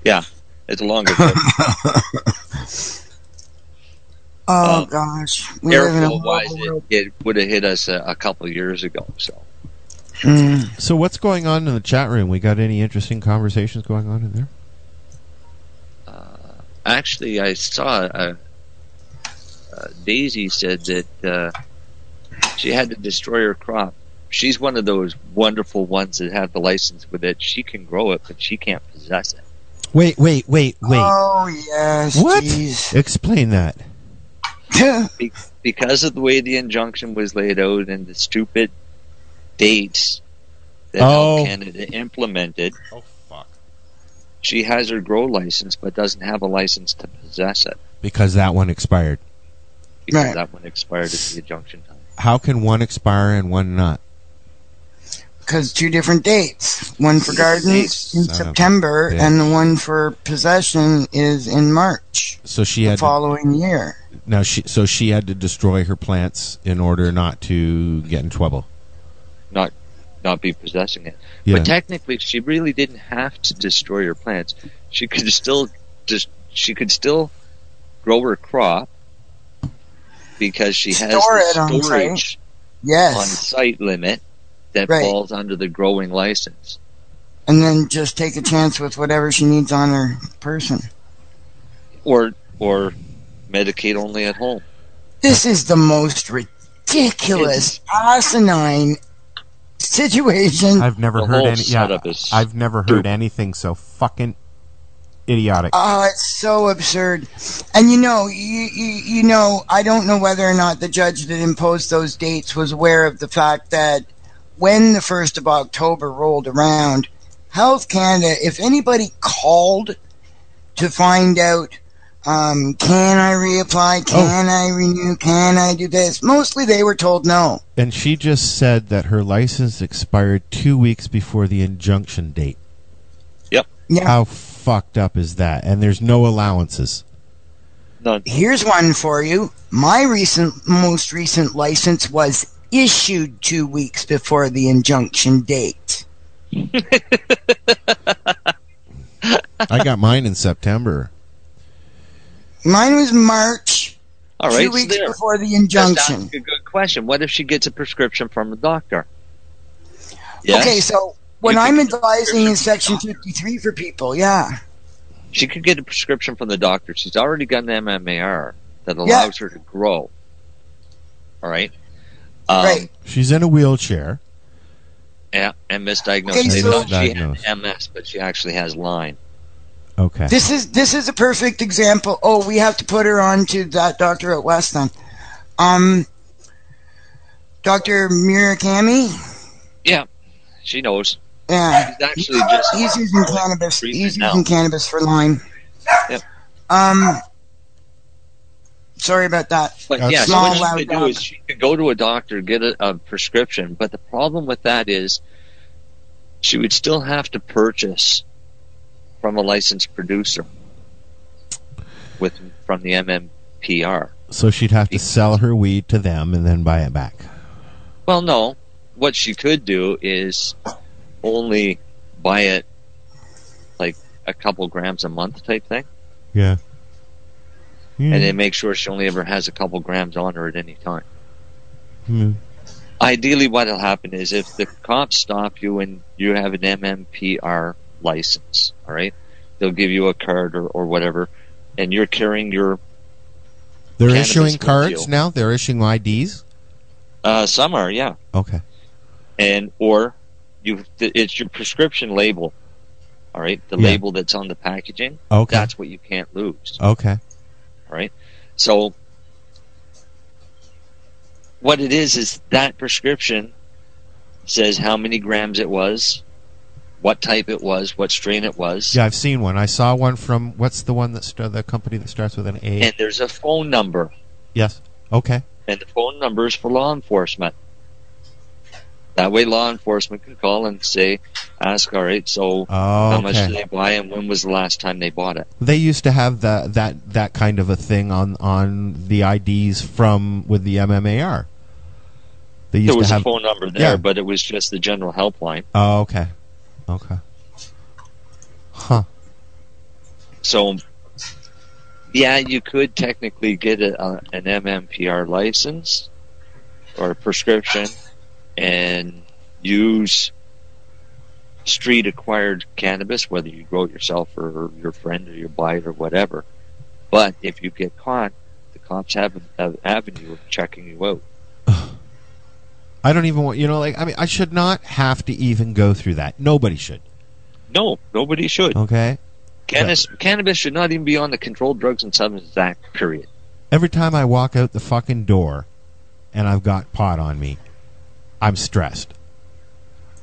Yeah, it's a longer trip. Oh gosh, we live in a Airflow-wise, horrible world. it would have hit us a couple of years ago. So, So what's going on in the chat room? We got any interesting conversations going on in there? actually, I saw Daisy said that she had to destroy her crop. She's one of those wonderful ones that have the license with it. She can grow it, but she can't possess it. Wait. Oh yes. What? Jeez. Explain that. Because of the way the injunction was laid out and the stupid dates that Oh. Canada implemented. Oh, fuck. She has her grow license, but doesn't have a license to possess it Because that one expired. because Right. that one expired at the injunction time. How can one expire and one not? Because 2 different dates. One for gardens in Son of a September, bitch. and the one for possession is in March So she the had following year. she had to destroy her plants in order not to get in trouble. Not be possessing it. Yeah. But technically, she really didn't have to destroy her plants. She could still grow her crop because she has Store it the on storage Yes. on site limit that Right. falls under the growing license. And then just take a chance with whatever she needs on her person. Or medicate only at home. This is the most ridiculous, asinine situation. I've never The heard whole any. Yeah, setup is I've never heard anything so fucking idiotic. Oh, it's so absurd. And you know, I don't know whether or not the judge that imposed those dates was aware of the fact that when the 1st of October rolled around, Health Canada, if anybody called to find out, can I reapply? Can I renew? Can I do this? Mostly they were told no. And she just said that her license expired 2 weeks before the injunction date. Yep. Yeah. How fucked up is that? And there's no allowances. None. Here's one for you. My most recent license was issued 2 weeks before the injunction date. I got mine in September. Mine was March, All right, 2 weeks so there. before the That's injunction. a good question. What if she gets a prescription from a doctor? Yes. Okay, so what You I'm could get a advising is prescription Section 53 for people, yeah. She could get a prescription from the doctor. She's already got an MMAR that allows her to grow. All right. Right. She's in a wheelchair. Yeah, and misdiagnosed. Okay, They so- thought she had Misdiagnosed. MS, but she actually has Lyme. Okay. This is a perfect example. Oh, we have to put her on to that doctor at West then. Dr. Murakami? Yeah, she knows. Yeah. He's actually just He's using cannabis. treatment He's now. using cannabis for Lyme. Yep. Sorry about that. But yeah, so Small, what she loud could do dog. is she could go to a doctor, get a prescription, but the problem with that is she would still have to purchase from a licensed producer from the MMPR. So she'd have to sell her weed to them and then buy it back. Well, no. What she could do is only buy it like a couple grams a month type thing. Yeah. And then make sure she only ever has a couple grams on her at any time. Hmm. Ideally, what will happen is if the cops stop you and you have an MMPR license, all right, they'll give you a card or whatever, and you're carrying your They're cannabis issuing with cards you. now? They're issuing IDs? Some are, yeah, Okay. and or it's your prescription label, all right, the Yeah. label that's on the packaging. Okay. That's what you can't lose. Okay. All right, so what it is that prescription says how many grams it was, what type it was, what strain it was. Yeah, I've seen one. I saw one from, what's the one the company that starts with an A? And there's a phone number. Yes. Okay. And the phone number is for law enforcement. That way law enforcement can call and ask, all right, so how much did they buy and when was the last time they bought it? They used to have that kind of a thing on the IDs with the MMAR. There was a phone number there, but it was just the general helpline. Oh, okay. Okay. Huh. So, yeah, you could technically get an MMPR license or a prescription and use street-acquired cannabis, whether you grow it yourself or your friend or you buy it or whatever. But if you get caught, the cops have an avenue of checking you out. I don't even want, I should not have to even go through that. Nobody should. No, nobody should. Okay. Cannabis should not even be on the Controlled Drugs and Substances Act, period. Every time I walk out the fucking door and I've got pot on me, I'm stressed.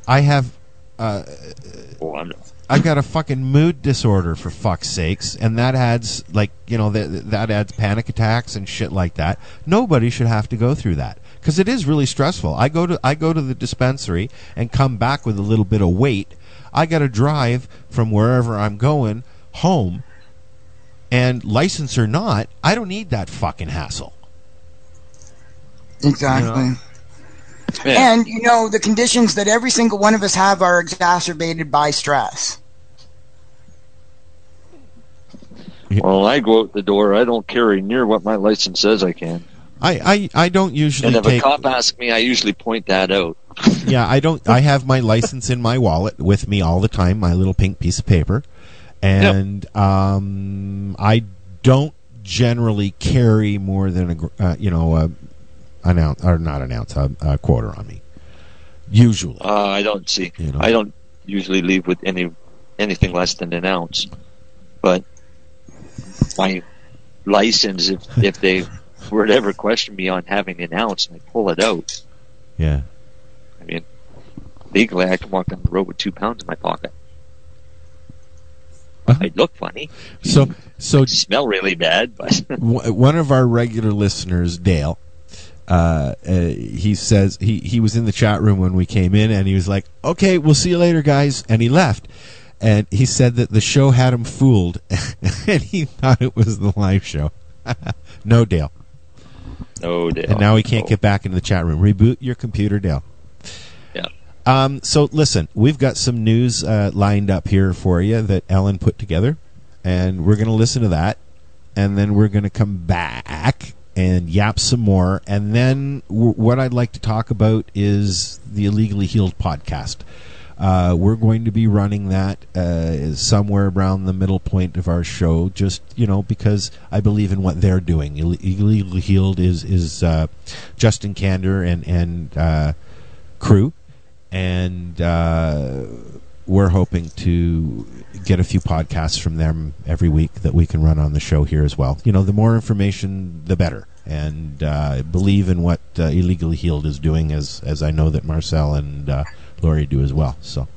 I have... I've got a fucking mood disorder, for fuck's sakes, and that adds, that adds panic attacks and shit like that. Nobody should have to go through that, because it is really stressful. I go to the dispensary and come back with a little bit of weight. I got to drive from wherever I'm going home, and license or not, I don't need that fucking hassle. Exactly. Yeah. And, the conditions that every single one of us have are exacerbated by stress. Well, I go out the door. I don't carry near what my license says I can. I don't usually And if a cop asks me, I usually point that out. Yeah, I have my license in my wallet with me all the time, my little pink piece of paper. And I don't generally carry more than a quarter on me. Usually. I don't see. I don't usually leave with anything less than an ounce. But my license, if they were to ever question me on having an ounce and I pull it out. Yeah. I mean, legally I can walk down the road with 2 pounds in my pocket. I'd look funny. So I'd smell really bad, but one of our regular listeners, Dale, he says he was in the chat room when we came in, and he was like, "Okay, we'll see you later, guys," and he left. And he said that the show had him fooled, and he thought it was the live show. No, Dale. No, Dale. And now he can't get back into the chat room. Reboot your computer, Dale. Yeah. So listen, we've got some news lined up here for you that Ellen put together, and we're going to listen to that, and then we're going to come back and yap some more, and then what I'd like to talk about is the Illegally Healed podcast. We're going to be running that somewhere around the middle point of our show, just because I believe in what they're doing. Illegally Healed is Justin Kander and crew, and we're hoping to get a few podcasts from them every week that we can run on the show here as well. The more information, the better. And believe in what Illegally Healed is doing, as I know that Marcel and Lori do as well. So,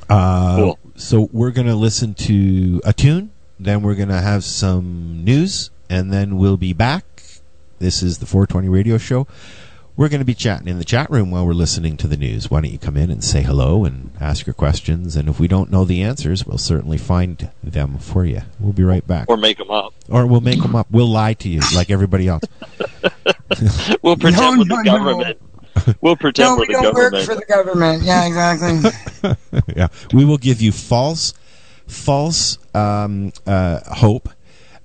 cool. So we're going to listen to a tune, then we're going to have some news, and then we'll be back. This is the 420 Radio Show. We're going to be chatting in the chat room while we're listening to the news. Why don't you come in and say hello and ask your questions, and if we don't know the answers, we'll certainly find them for you. We'll be right back. Or make them up. Or we'll make them up. We'll lie to you like everybody else. We'll pretend with the government. We'll pretend we're the government. No, we don't work for the government. Yeah, exactly. Yeah, we will give you false hope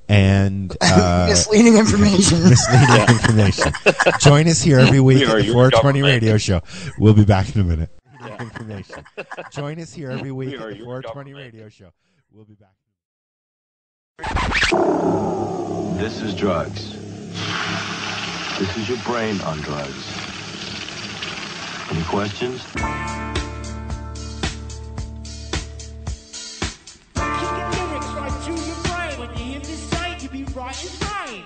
and misleading information. Misleading information. Join us here every week at the 420 Radio Show. We'll be back in a minute. Yeah. Information. Join us here every week at the 420 Radio Show. We'll be back. This is drugs. This is your brain on drugs. Any questions? Kick lyrics right to your brain. When you hear this sight, you be right in brain.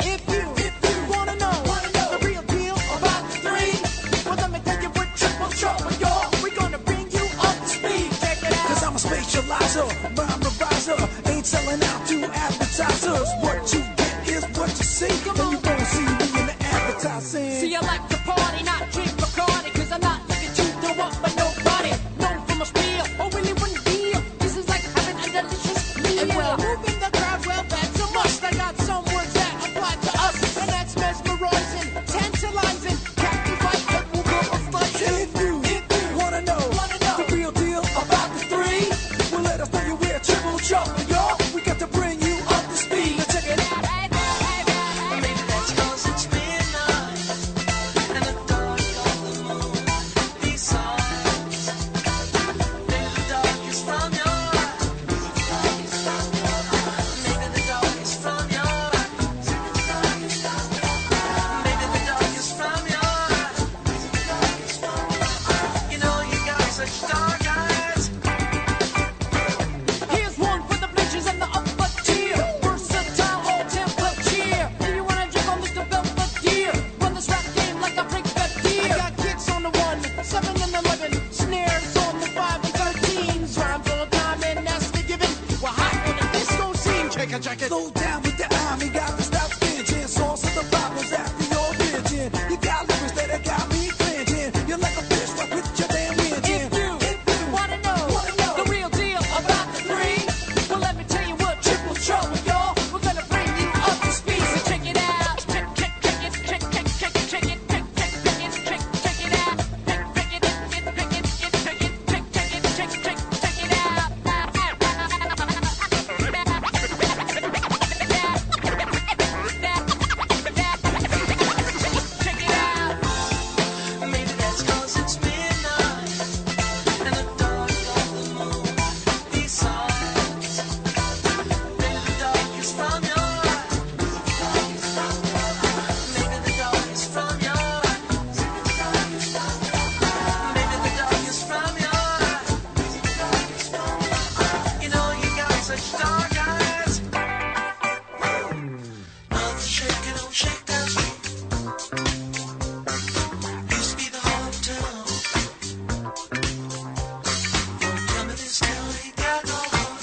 If you wanna know the real socializer, rhyme reviser, ain't selling out to advertisers. What you get is what you see, and you won't see me in the advertising. See, I like to party, not drink Bacardi, cause I'm not looking to throw up by nobody. Known for my spiel, or really one deal. This is like having a delicious meal. And well, moving the crowd, well, that's a must. I got some words that apply to us, and that's mesmerizing, tantalizing, captivating, will go a fight. If you wanna know the real deal about the three, well, let us know you wear triple trouble, y'all. We got to bring you up to speed. Now check it out. Maybe that's 'cause it's midnight and the dark of the moon. Besides, maybe the dark is from your eyes. Maybe the dark is from your eyes. Maybe the dark is from your eyes. You know you got such dark eyes. Here's one for the bleachers and the upper tier. Versatile, all-temper cheer. Do you wanna jump on Mr. Belvedere? Run this rap game like a brigadier. I got kicks on the 1, 7 and 11, snares on the 5 and 13s, rhymes all the time and that's the given. We're hot on the disco scene. Check it. Slow down with the army, got to stop stinching. Source of the problems after your bitching. You got lyrics that got me cringing. You're like a fish stuck with your damn engine. If you wanna know the real deal about the three, well, let me tell you what triple trouble, y'all. We're gonna bring you up to speed. So check it out. Check it. Check it out. Check it out. Check it. Maybe that's 'cause it's midnight and the dark of the moon. Besides, maybe the dark is from your eyes. Maybe the dark is from your eyes. Maybe the dark is from your eyes. You know you got such dark eyes. Nothing shaking, don't shake that street. Used to be the heart of town. Won't come in this town, ain't got no heart.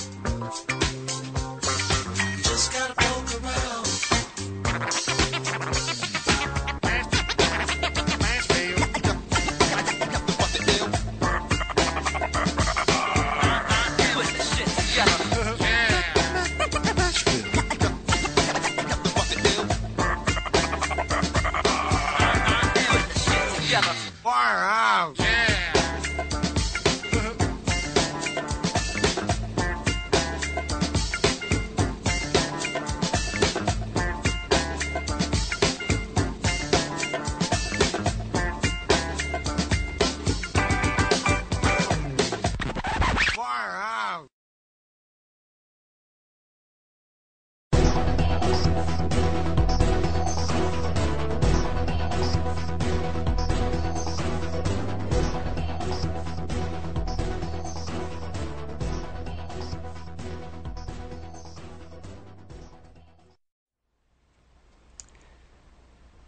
You just gotta poke around. Put this shit together. Put this shit together. Firehouse. Firehouse.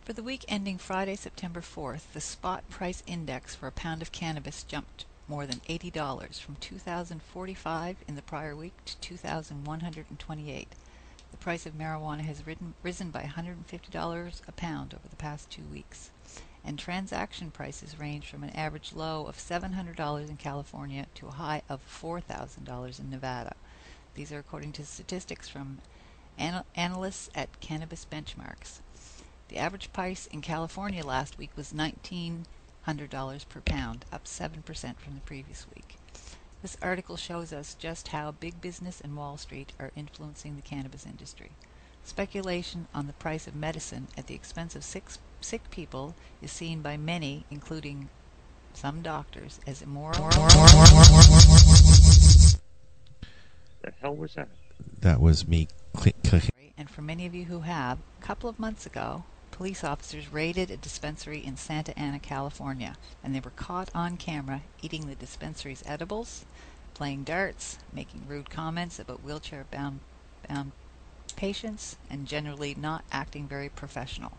For the week ending Friday, September 4th, the spot price index for a pound of cannabis jumped more than $80 from $2,045 in the prior week to $2,128. The price of marijuana has risen by $150 a pound over the past 2 weeks, and transaction prices range from an average low of $700 in California to a high of $4,000 in Nevada. These are according to statistics from analysts at Cannabis Benchmarks. The average price in California last week was $1,900 per pound, up 7% from the previous week. This article shows us just how big business and Wall Street are influencing the cannabis industry. Speculation on the price of medicine at the expense of sick people is seen by many, including some doctors, as immoral. The hell was that? That was me. And for many of you who have, a couple of months ago, police officers raided a dispensary in Santa Ana, California, and they were caught on camera eating the dispensary's edibles, playing darts, making rude comments about wheelchair-bound patients, and generally not acting very professional.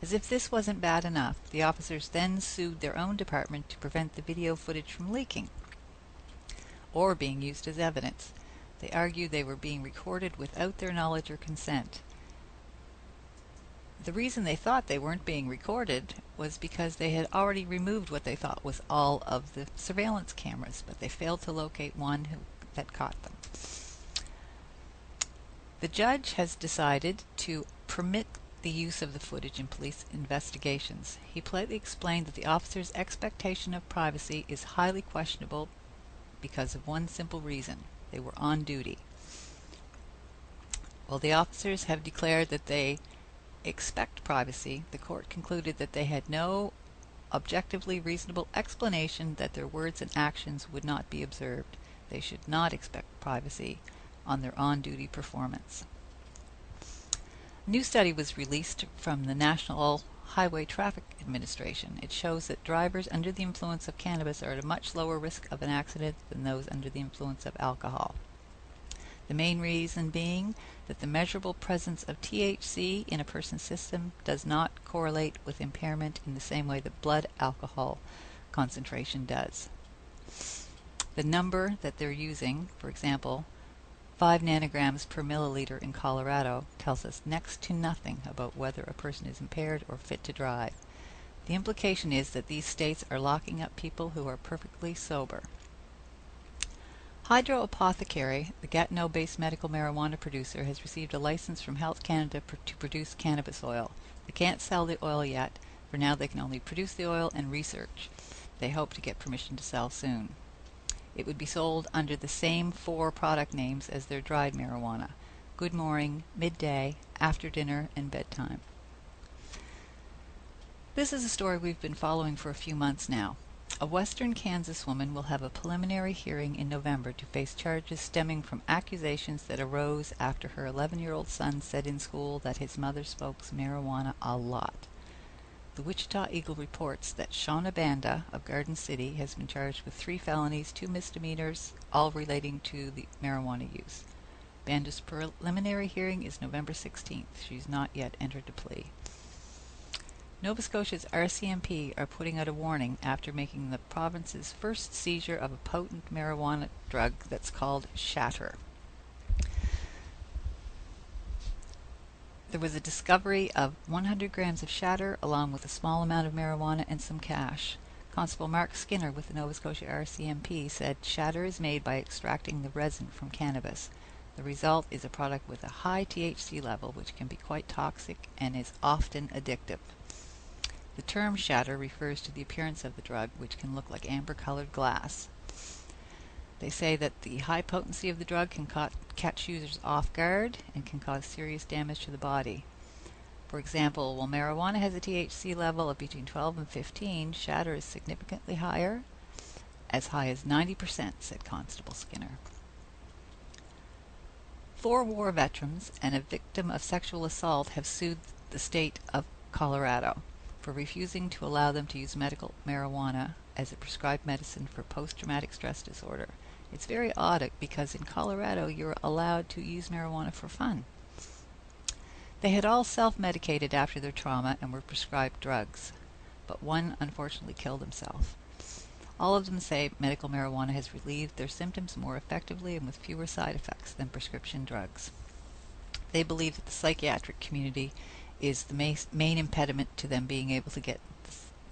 As if this wasn't bad enough, the officers then sued their own department to prevent the video footage from leaking. or being used as evidence. They argued they were being recorded without their knowledge or consent. The reason they thought they weren't being recorded was because they had already removed what they thought was all of the surveillance cameras, but they failed to locate one that caught them. The judge has decided to permit the use of the footage in police investigations. He politely explained that the officer's expectation of privacy is highly questionable because of one simple reason: they were on duty. While the officers have declared that they expect privacy, the court concluded that they had no objectively reasonable explanation that their words and actions would not be observed. They should not expect privacy on their on-duty performance. A new study was released from the National Highway Traffic Administration. It shows that drivers under the influence of cannabis are at a much lower risk of an accident than those under the influence of alcohol. The main reason being that the measurable presence of THC in a person's system does not correlate with impairment in the same way that blood alcohol concentration does. The number that they're using, for example, 5 nanograms per milliliter in Colorado, tells us next to nothing about whether a person is impaired or fit to drive. The implication is that these states are locking up people who are perfectly sober. Hydro Apothecary, the Gatineau-based medical marijuana producer, has received a license from Health Canada to produce cannabis oil. They can't sell the oil yet. For now, they can only produce the oil and research. They hope to get permission to sell soon. It would be sold under the same 4 product names as their dried marijuana: Good Morning, Midday, After Dinner, and Bedtime. This is a story we've been following for a few months now. A western Kansas woman will have a preliminary hearing in November to face charges stemming from accusations that arose after her 11-year-old son said in school that his mother smokes marijuana a lot. The Wichita Eagle reports that Shauna Banda of Garden City has been charged with 3 felonies, 2 misdemeanors, all relating to the marijuana use. Banda's preliminary hearing is November 16th. She's not yet entered a plea. Nova Scotia's RCMP are putting out a warning after making the province's first seizure of a potent marijuana drug that's called Shatter. There was a discovery of 100 grams of Shatter along with a small amount of marijuana and some cash. Constable Mark Skinner with the Nova Scotia RCMP said Shatter is made by extracting the resin from cannabis. The result is a product with a high THC level, which can be quite toxic and is often addictive. The term shatter refers to the appearance of the drug, which can look like amber-colored glass. They say that the high potency of the drug can catch users off guard and can cause serious damage to the body. For example, while marijuana has a THC level of between 12 and 15, shatter is significantly higher, as high as 90%, said Constable Skinner. 4 war veterans and a victim of sexual assault have sued the state of Colorado for refusing to allow them to use medical marijuana as a prescribed medicine for post-traumatic stress disorder. It's very odd because in Colorado you're allowed to use marijuana for fun. They had all self-medicated after their trauma and were prescribed drugs, but one unfortunately killed himself. All of them say medical marijuana has relieved their symptoms more effectively and with fewer side effects than prescription drugs. They believe that the psychiatric community is the main impediment to them being able to get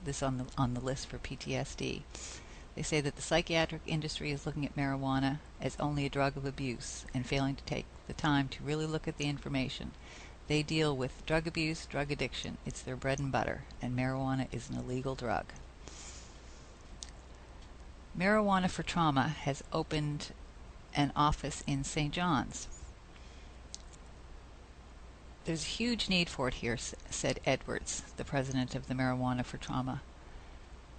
this on the list for PTSD. They say that the psychiatric industry is looking at marijuana as only a drug of abuse and failing to take the time to really look at the information. They deal with drug abuse, drug addiction. It's their bread and butter, and marijuana is an illegal drug. Marijuana for Trauma has opened an office in St. John's. There's a huge need for it here, said Edwards, the president of the Marijuana for Trauma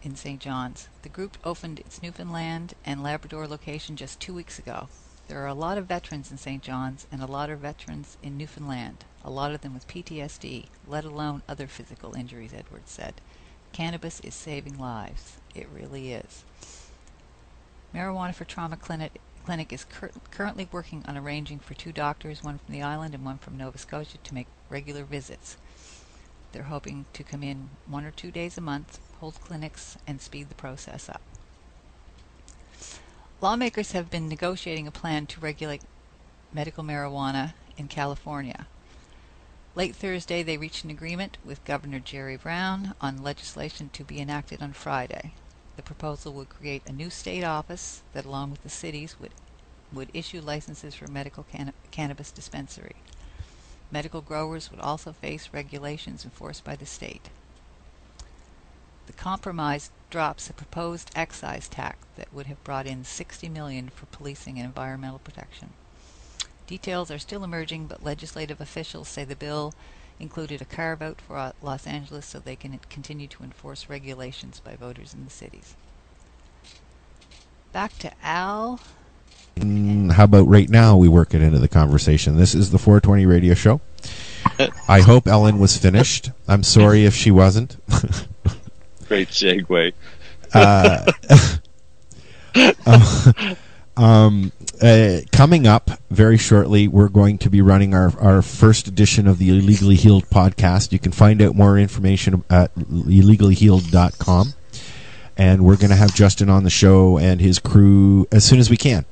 in St. John's. The group opened its Newfoundland and Labrador location just 2 weeks ago. There are a lot of veterans in St. John's and a lot of veterans in Newfoundland, a lot of them with PTSD, let alone other physical injuries, Edwards said. Cannabis is saving lives. It really is. Marijuana for Trauma Clinic is currently working on arranging for 2 doctors, one from the island and one from Nova Scotia, to make regular visits. They're hoping to come in 1 or 2 days a month, hold clinics, and speed the process up. Lawmakers have been negotiating a plan to regulate medical marijuana in California. Late Thursday, they reached an agreement with Governor Jerry Brown on legislation to be enacted on Friday. The proposal would create a new state office that, along with the cities, would issue licenses for medical cannabis dispensary. Medical growers would also face regulations enforced by the state. The compromise drops a proposed excise tax that would have brought in $60 million for policing and environmental protection. Details are still emerging, but legislative officials say the bill included a carve-out for Los Angeles so they can continue to enforce regulations by voters in the cities. Back to Al. How about right now we work it into the conversation? This is the 420 radio show. I hope Ellen was finished. I'm sorry if she wasn't. Great segue. Coming up very shortly, we're going to be running our first edition of the Illegally Healed podcast. You can find out more information at illegallyhealed.com. And we're going to have Justin on the show and his crew as soon as we can.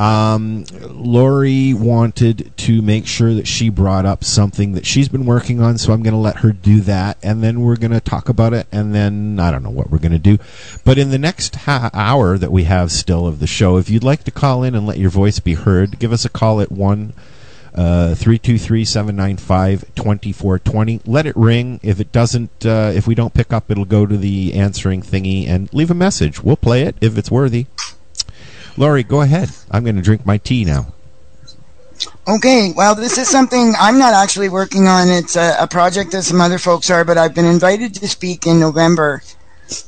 Lori wanted to make sure that she brought up something that she's been working on, so I'm going to let her do that, and then we're going to talk about it, and then I don't know what we're going to do. But in the next hour that we have still of the show, if you'd like to call in and let your voice be heard, give us a call at 1-323-795-2420. Let it ring. If it doesn't, if we don't pick up, it'll go to the answering thingy, and leave a message. We'll play it if it's worthy. Lori, go ahead. I'm going to drink my tea now. Okay, well, this is something I'm not actually working on. It's a project that some other folks are, but I've been invited to speak in November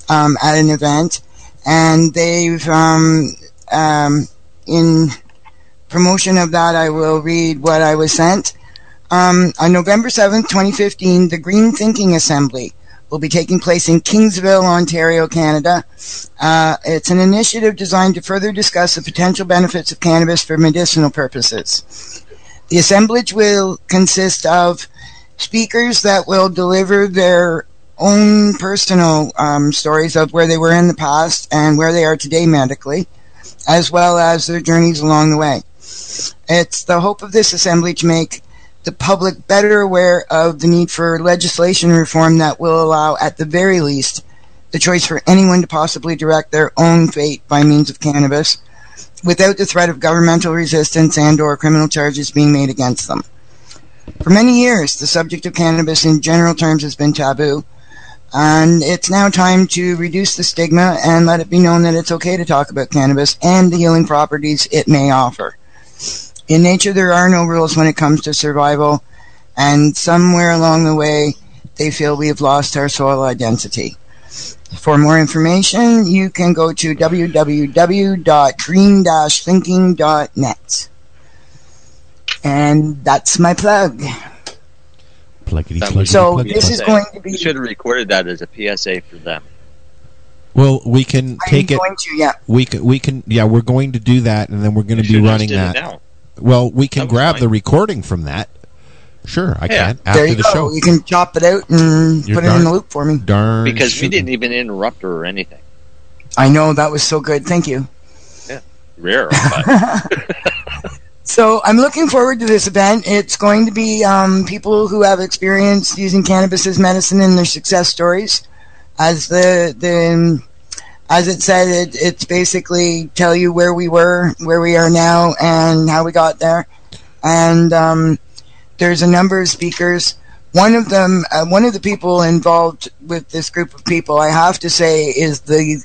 at an event, and they've, in promotion of that, I will read what I was sent. On November 7th, 2015, the Green Thinking Assembly will be taking place in Kingsville, Ontario, Canada. It's an initiative designed to further discuss the potential benefits of cannabis for medicinal purposes. The assemblage will consist of speakers that will deliver their own personal stories of where they were in the past and where they are today medically, as well as their journeys along the way. It's the hope of this assembly to make the public better aware of the need for legislation reform that will allow, at the very least, the choice for anyone to possibly direct their own fate by means of cannabis without the threat of governmental resistance and or criminal charges being made against them. For many years, the subject of cannabis in general terms has been taboo, and it's now time to reduce the stigma and let it be known that it's okay to talk about cannabis and the healing properties it may offer. In nature, there are no rules when it comes to survival, and somewhere along the way, they feel we have lost our soil identity. For more information, you can go to www.green-thinking.net. And that's my plug. So this is going to be... We should have recorded that as a PSA for them. Well, we can take it... I'm going to, yeah. We can, yeah, we're going to do that, and then we're going to be running that. Now. Well, we can grab the recording from that. Sure, I can. After the show. You can chop it out and put it in the loop for me. Because we didn't even interrupt her or anything. I know, that was so good. Thank you. Yeah, rare. But. So I'm looking forward to this event. It's going to be people who have experience using cannabis as medicine and their success stories. As as it said, it's basically tell you where we were, where we are now, and how we got there. And there's a number of speakers. One of them, one of the people involved with this group of people, I have to say, is the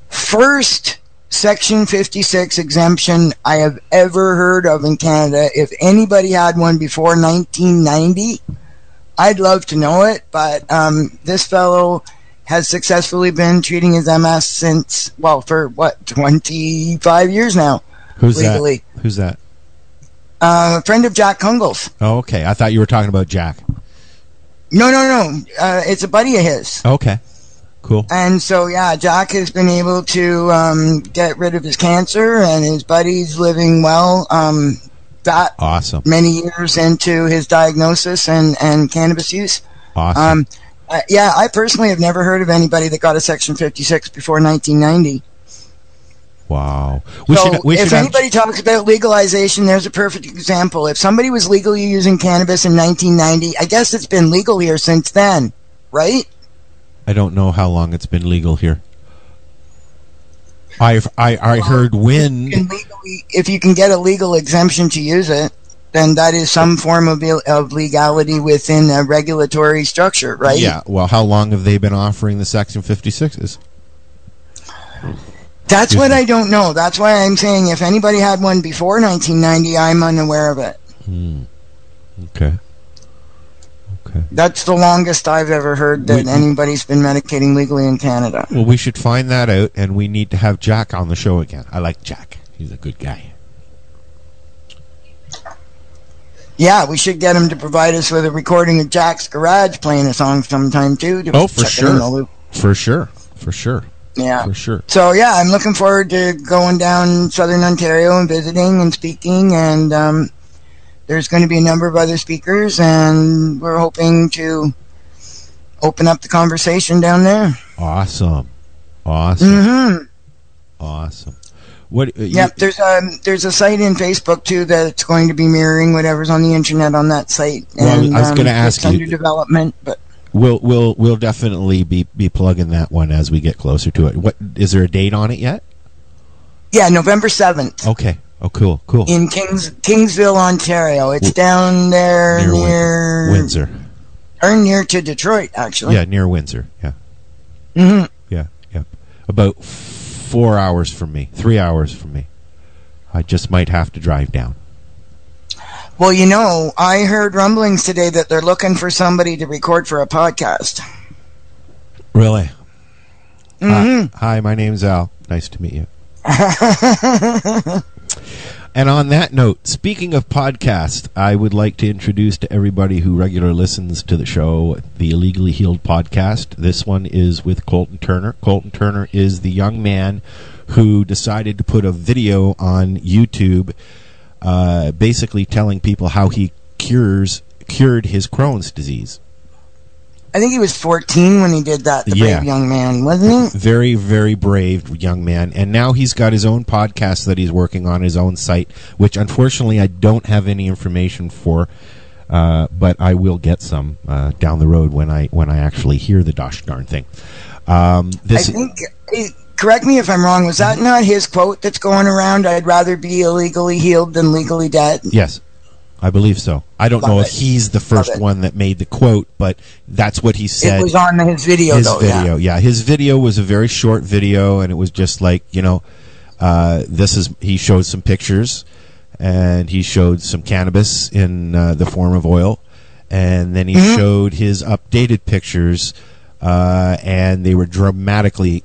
first Section 56 exemption I have ever heard of in Canada. If anybody had one before 1990, I'd love to know it. But this fellow has successfully been treating his MS since, well, for what, 25 years now. Who's legally. That? Who's that? A friend of Jack Kungel's. Oh, okay. I thought you were talking about Jack. No. It's a buddy of his. Okay. Cool. And so, yeah, Jack has been able to get rid of his cancer, and his buddy's living well. That awesome. Many years into his diagnosis and cannabis use. Awesome. Yeah, I personally have never heard of anybody that got a Section 56 before 1990. Wow. If anybody talks about legalization, there's a perfect example. If somebody was legally using cannabis in 1990, I guess it's been legal here since then, right? I don't know how long it's been legal here. I heard when... If you can get a legal exemption to use it, then that is some form of legality within a regulatory structure, right? Yeah, well, how long have they been offering the Section 56s? That's what I don't know. That's why I'm saying if anybody had one before 1990, I'm unaware of it. Okay. That's the longest I've ever heard that anybody's been medicating legally in Canada. Well, we should find that out, and we need to have Jack on the show again. I like Jack. He's a good guy. Yeah, we should get him to provide us with a recording of Jack's garage playing a song sometime, too. For sure. For sure. Yeah. For sure. So, yeah, I'm looking forward to going down Southern Ontario and visiting and speaking, and there's going to be a number of other speakers, and we're hoping to open up the conversation down there. Awesome. Mm-hmm. Awesome. Yep, there's a site in Facebook, too, that's going to be mirroring whatever's on the internet on that site. Well, and, I was going to ask you. It's under development, but... We'll definitely be plugging that one as we get closer to it. What is there a date on it yet? Yeah, November 7th. Okay. Oh, cool. In Kingsville, Ontario. It's down there near Windsor. Or near to Detroit, actually. Yeah, near Windsor. Yeah. Mm-hmm. Yeah. About 4 hours from me. 3 hours from me. I just might have to drive down. Well, I heard rumblings today that they're looking for somebody to record for a podcast. Really? Mm-hmm. Hi, my name's Al. Nice to meet you. And on that note, speaking of podcast, I would like to introduce to everybody who regularly listens to the show the Illegally Healed podcast. This one is with Colton Turner. Colton Turner is the young man who decided to put a video on YouTube basically telling people how he cured his Crohn's disease. I think he was 14 when he did that, the brave young man, wasn't he? Very, very brave young man. And now he's got his own podcast that he's working on, his own site, which unfortunately I don't have any information for, but I will get some down the road when I actually hear the gosh darn thing. I think... Correct me if I'm wrong. Was that not his quote that's going around? I'd rather be illegally healed than legally dead. Yes, I believe so. I don't know if he's the first one that made the quote, but that's what he said. It was on his video, Yeah. His video was a very short video, and it was just like, he showed some pictures, and he showed some cannabis in the form of oil, and then he showed his updated pictures. And they were dramatically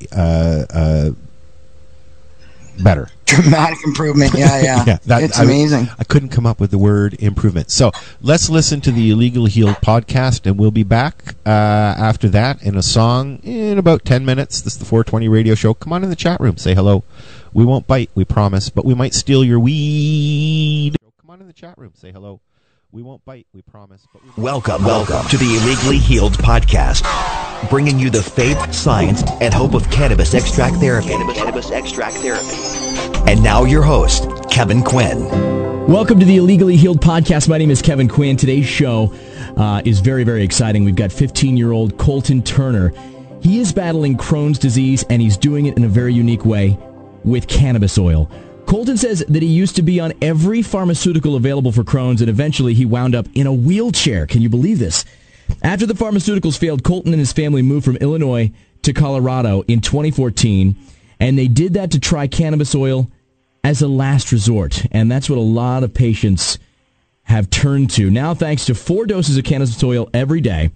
better. Dramatic improvement, yeah. It's amazing. I couldn't come up with the word improvement. So let's listen to the Illegal Healed podcast, and we'll be back after that in a song in about 10 minutes. This is the 420 radio show. Come on in the chat room. Say hello. We won't bite, we promise, but we might steal your weed. Come on in the chat room. Say hello. We won't bite, we promise. But Welcome to the Illegally Healed podcast, bringing you the faith, science, and hope of cannabis extract therapy. And now your host, Kevin Quinn. Welcome to the Illegally Healed podcast. My name is Kevin Quinn. Today's show is very, very exciting. We've got 15-year-old Colton Turner. He is battling Crohn's disease, and he's doing it in a very unique way with cannabis oil. Colton says that he used to be on every pharmaceutical available for Crohn's, and eventually he wound up in a wheelchair. Can you believe this? After the pharmaceuticals failed, Colton and his family moved from Illinois to Colorado in 2014, and they did that to try cannabis oil as a last resort, and that's what a lot of patients have turned to. Now, thanks to 4 doses of cannabis oil every day,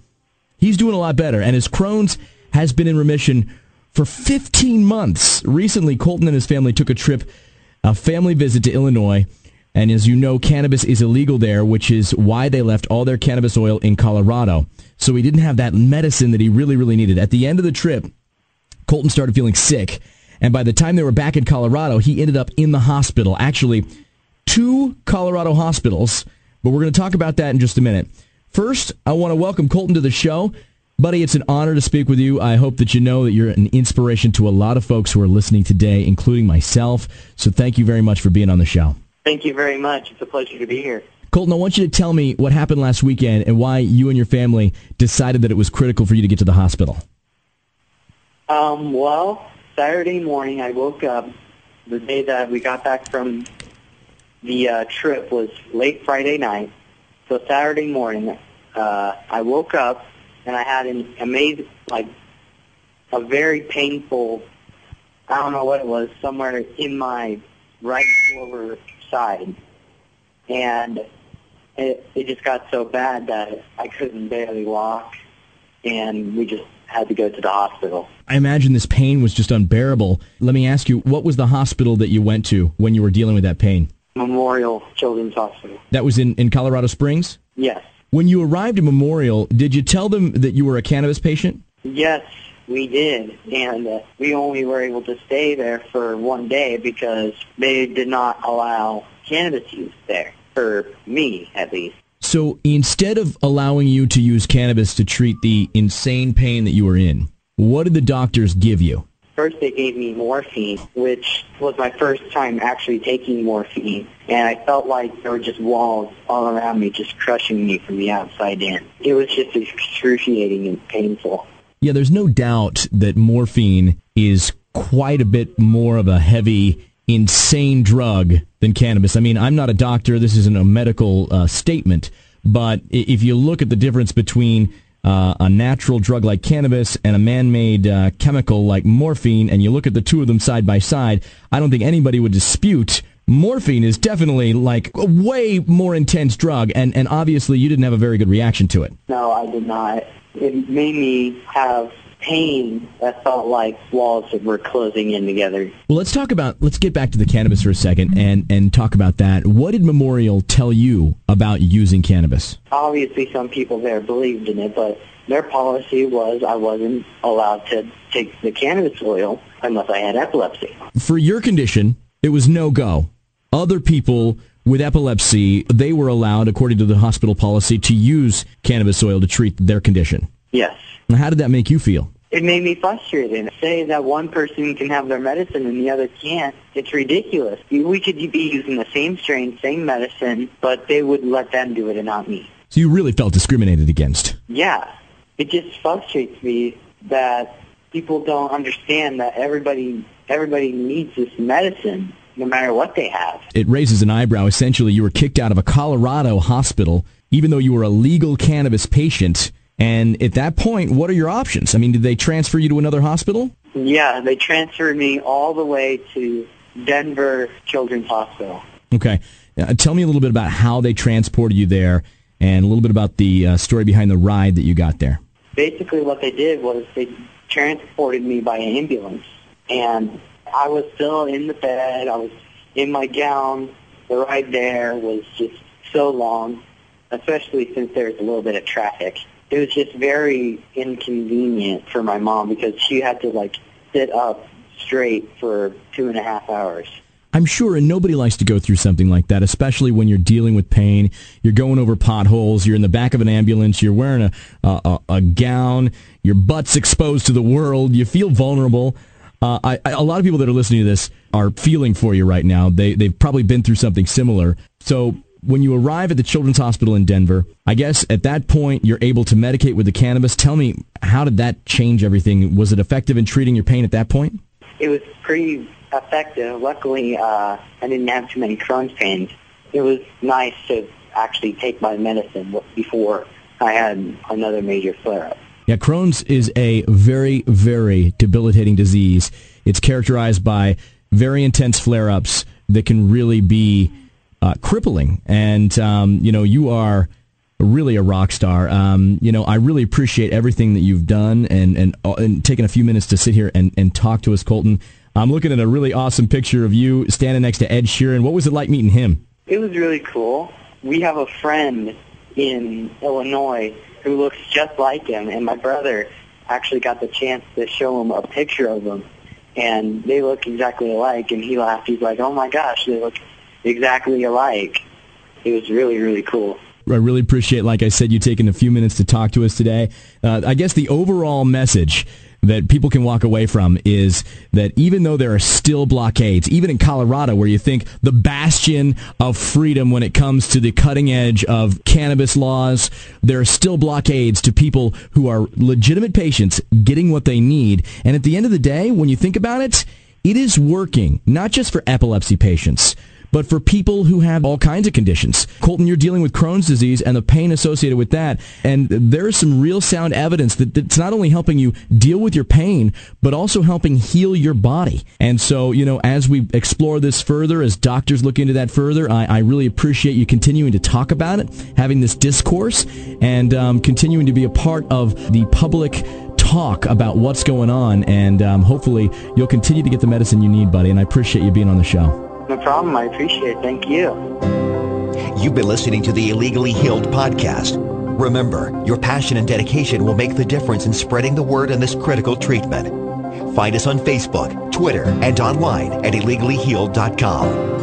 he's doing a lot better, and his Crohn's has been in remission for 15 months. Recently, Colton and his family took a family visit to Illinois, and as you know, cannabis is illegal there, which is why they left all their cannabis oil in Colorado. So he didn't have that medicine that he really, really needed. At the end of the trip, Colton started feeling sick, and by the time they were back in Colorado, he ended up in the hospital. Actually, 2 Colorado hospitals, but we're going to talk about that in just a minute. First, I want to welcome Colton to the show. Buddy, it's an honor to speak with you. I hope that you know that you're an inspiration to a lot of folks who are listening today, including myself. So thank you very much for being on the show. Thank you very much. It's a pleasure to be here. Colton, I want you to tell me what happened last weekend and why you and your family decided that it was critical for you to get to the hospital. Well, Saturday morning I woke up. The day that we got back from the trip was late Friday night. So Saturday morning, I woke up and I had a very painful, I don't know what it was, somewhere in my right lower side. And it just got so bad that I couldn't barely walk, and we just had to go to the hospital. I imagine this pain was just unbearable. Let me ask you, what was the hospital that you went to when you were dealing with that pain? Memorial Children's Hospital. That was in Colorado Springs? Yes. When you arrived at Memorial, did you tell them that you were a cannabis patient? Yes, we did, and we only were able to stay there for one day because they did not allow cannabis use there, for me at least. So instead of allowing you to use cannabis to treat the insane pain that you were in, what did the doctors give you? First, they gave me morphine, which was my first time actually taking morphine, and I felt like there were just walls all around me just crushing me from the outside in. It was just excruciating and painful. Yeah, there's no doubt that morphine is quite a bit more of a heavy, insane drug than cannabis. I mean, I'm not a doctor. This isn't a medical statement. But if you look at the difference between a natural drug like cannabis and a man-made chemical like morphine, and you look at the two of them side by side, I don't think anybody would dispute morphine is definitely like a way more intense drug, and obviously you didn't have a very good reaction to it. No, I did not. It made me have pain that felt like walls that were closing in together. Well, let's get back to the cannabis for a second and talk about that. What did Memorial tell you about using cannabis? Obviously, some people there believed in it, but their policy was I wasn't allowed to take the cannabis oil unless I had epilepsy. For your condition, it was no-go. Other people with epilepsy, they were allowed, according to the hospital policy, to use cannabis oil to treat their condition. Yes. Now, how did that make you feel? It made me frustrated. Say that one person can have their medicine and the other can't. It's ridiculous. We could be using the same strain, same medicine, but they would let them do it and not me. So you really felt discriminated against? Yeah. It just frustrates me that people don't understand that everybody needs this medicine, no matter what they have. It raises an eyebrow. Essentially, you were kicked out of a Colorado hospital, even though you were a legal cannabis patient. And at that point, what are your options? I mean, did they transfer you to another hospital? Yeah, they transferred me all the way to Denver Children's Hospital. Okay. Tell me a little bit about how they transported you there and a little bit about the story behind the ride that you got there. Basically, what they did was they transported me by ambulance. And I was still in the bed. I was in my gown. The ride there was just so long, especially since there's a little bit of traffic. It was just very inconvenient for my mom because she had to, sit up straight for 2.5 hours. I'm sure, and nobody likes to go through something like that, especially when you're dealing with pain. You're going over potholes. You're in the back of an ambulance. You're wearing a gown. Your butt's exposed to the world. You feel vulnerable. A lot of people that are listening to this are feeling for you right now. They've probably been through something similar. So when you arrive at the Children's Hospital in Denver, I guess at that point you're able to medicate with the cannabis. Tell me, how did that change everything? Was it effective in treating your pain at that point? It was pretty effective. Luckily, I didn't have too many Crohn's pains. It was nice to actually take my medicine before I had another major flare-up. Yeah, Crohn's is a very, very debilitating disease. It's characterized by very intense flare-ups that can really be crippling. And, you are really a rock star. I really appreciate everything that you've done and taking a few minutes to sit here and talk to us, Colton. I'm looking at a really awesome picture of you standing next to Ed Sheeran. What was it like meeting him? It was really cool. We have a friend in Illinois who looks just like him, and my brother actually got the chance to show him a picture of him, and they look exactly alike, and he laughed. He's like, oh my gosh, they look exactly alike. It was really, really cool. really appreciate, like I said, you taking a few minutes to talk to us today. I guess the overall message that people can walk away from is that even though there are still blockades, even in Colorado, where you think the bastion of freedom when it comes to the cutting edge of cannabis laws, there are still blockades to people who are legitimate patients getting what they need. And at the end of the day, when you think about it, it is working, not just for epilepsy patients, but for people who have all kinds of conditions. Colton, you're dealing with Crohn's disease and the pain associated with that. And there is some real sound evidence that it's not only helping you deal with your pain, but also helping heal your body. And so, as we explore this further, as doctors look into that further, I really appreciate you continuing to talk about it, having this discourse, and continuing to be a part of the public talk about what's going on. And hopefully you'll continue to get the medicine you need, buddy. And I appreciate you being on the show. No problem. I appreciate it. Thank you. You've been listening to the Illegally Healed podcast. Remember, your passion and dedication will make the difference in spreading the word on this critical treatment. Find us on Facebook, Twitter, and online at illegallyhealed.com.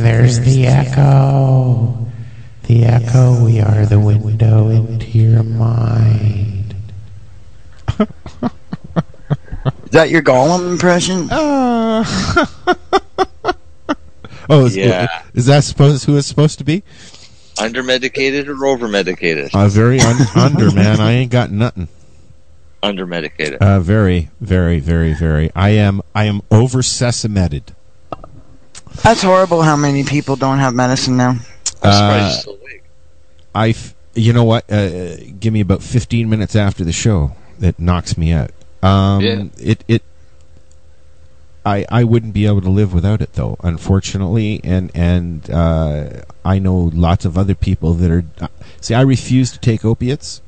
There's the echo. The echo, we are the window into your mind. Is that your Gollum impression? Is that who it's supposed to be? Under-medicated or over-medicated? Very under, man. I ain't got nothing. Under-medicated. Very, very, very, very. I am over-sesameted. That's horrible how many people don't have medicine now. I'm surprised you're still awake. You know what? Give me about 15 minutes after the show. It knocks me out. Yeah. I wouldn't be able to live without it, though, unfortunately, and I know lots of other people that are. See, I refuse to take opiates.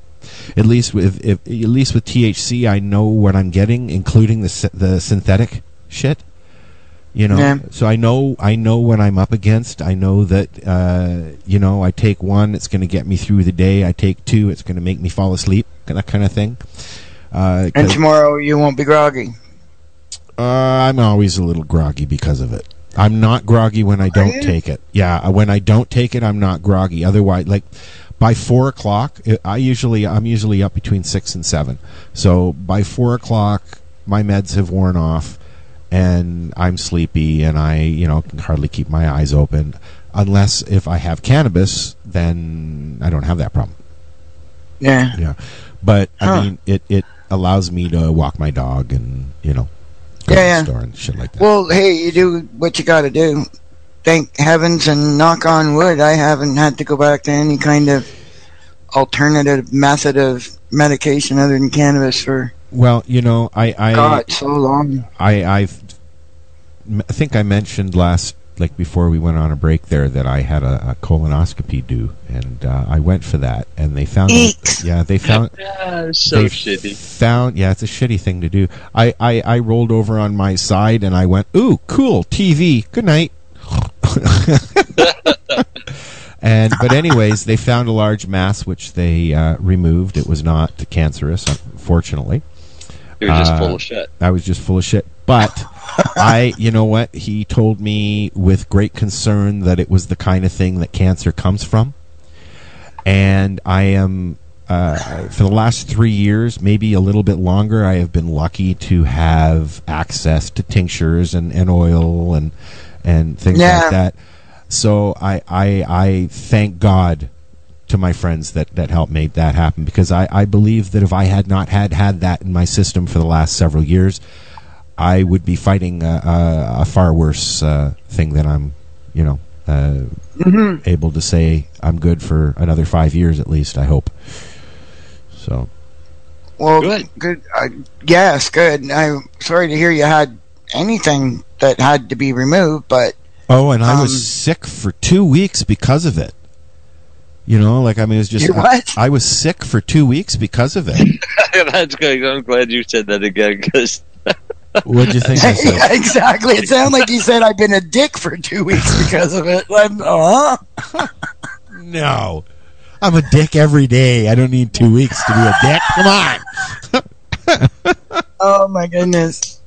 At least with THC, I know what I'm getting, including the synthetic shit. You know, Yeah. so I know what I'm up against. I know that I take one, it's going to get me through the day. I take two, it's going to make me fall asleep. That kind of thing. And tomorrow you won't be groggy. I'm always a little groggy because of it. I'm not groggy when I don't take it. Yeah, when I don't take it, I'm not groggy. Otherwise, like by 4 o'clock, I'm usually up between 6 and 7. So by 4 o'clock, my meds have worn off, and I'm sleepy, and I can hardly keep my eyes open. Unless if I have cannabis, then I don't have that problem. Yeah. Yeah. But I mean, it allows me to walk my dog and go to the store and shit like that. Well, hey, you do what you got to do. Thank heavens and knock on wood, I haven't had to go back to any kind of alternative method of medication other than cannabis for. Well, God, so long. I think I mentioned before we went on a break there, that I had a colonoscopy due, and I went for that, and they found shitty. It's a shitty thing to do. I rolled over on my side and I went, ooh, cool, TV, good night. But anyways, they found a large mass which they removed. It was not cancerous, unfortunately. You were just full of shit. I was just full of shit. But you know what? He told me with great concern that it was the kind of thing that cancer comes from. And I am, for the last 3 years, maybe a little bit longer, I have been lucky to have access to tinctures and oil and things like that. So I thank God to my friends that helped make that happen, because I believe that if I had not had that in my system for the last several years, I would be fighting a far worse thing than I'm, able to say I'm good for another 5 years at least, I hope. So. Well, good. Yes, good. I'm sorry to hear you had anything that had to be removed, but. Oh, and I was sick for 2 weeks because of it. It was just. What? I was sick for 2 weeks because of it. That's good. I'm glad you said that again, because. What'd you think I said? Yeah, exactly. It sounded like you said I've been a dick for 2 weeks because of it. No. I'm a dick every day. I don't need 2 weeks to be a dick. Come on. Oh, my goodness.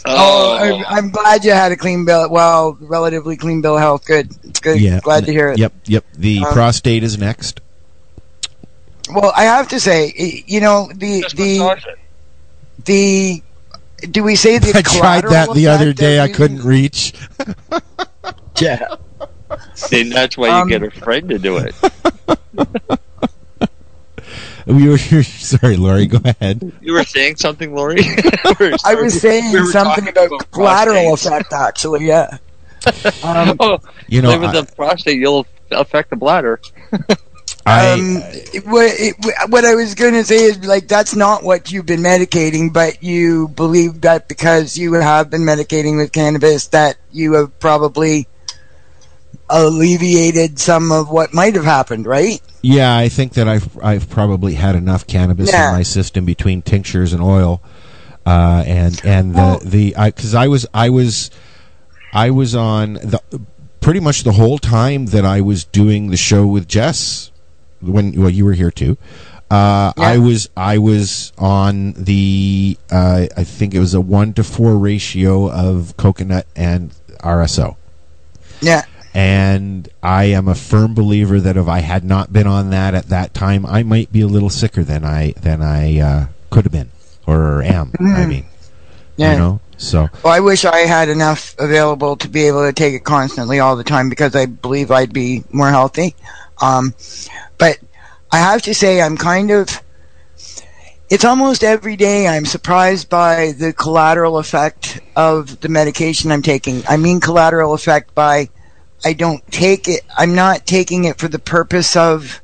I'm glad you had a clean bill. Well, relatively clean bill of health. Good. It's good. Yeah. Glad to hear it. Yep. The prostate is next. Well, I have to say, the do we say the I tried that the other day. I couldn't reach. Yeah. And that's why you get a friend to do it. Sorry, Lori, go ahead. You were saying something, Lori? I was saying something about collateral effect, actually, yeah. With the prostate, you'll affect the bladder. What I was going to say is, that's not what you've been medicating, but you believe that because you have been medicating with cannabis that you have probably alleviated some of what might have happened, right? Yeah, I think that I've probably had enough cannabis in my system between tinctures and oil, because I was on pretty much the whole time that I was doing the show with Jess when you were here too. I was on the I think it was a 1-to-4 ratio of coconut and RSO. Yeah. And I am a firm believer that if I had not been on that at that time, I might be a little sicker than I could have been or am. I mean, So. Well, I wish I had enough available to be able to take it constantly all the time, because I believe I'd be more healthy. But I have to say, it's almost every day I'm surprised by the collateral effect of the medication I'm taking. I mean collateral effect by I'm not taking it for the purpose of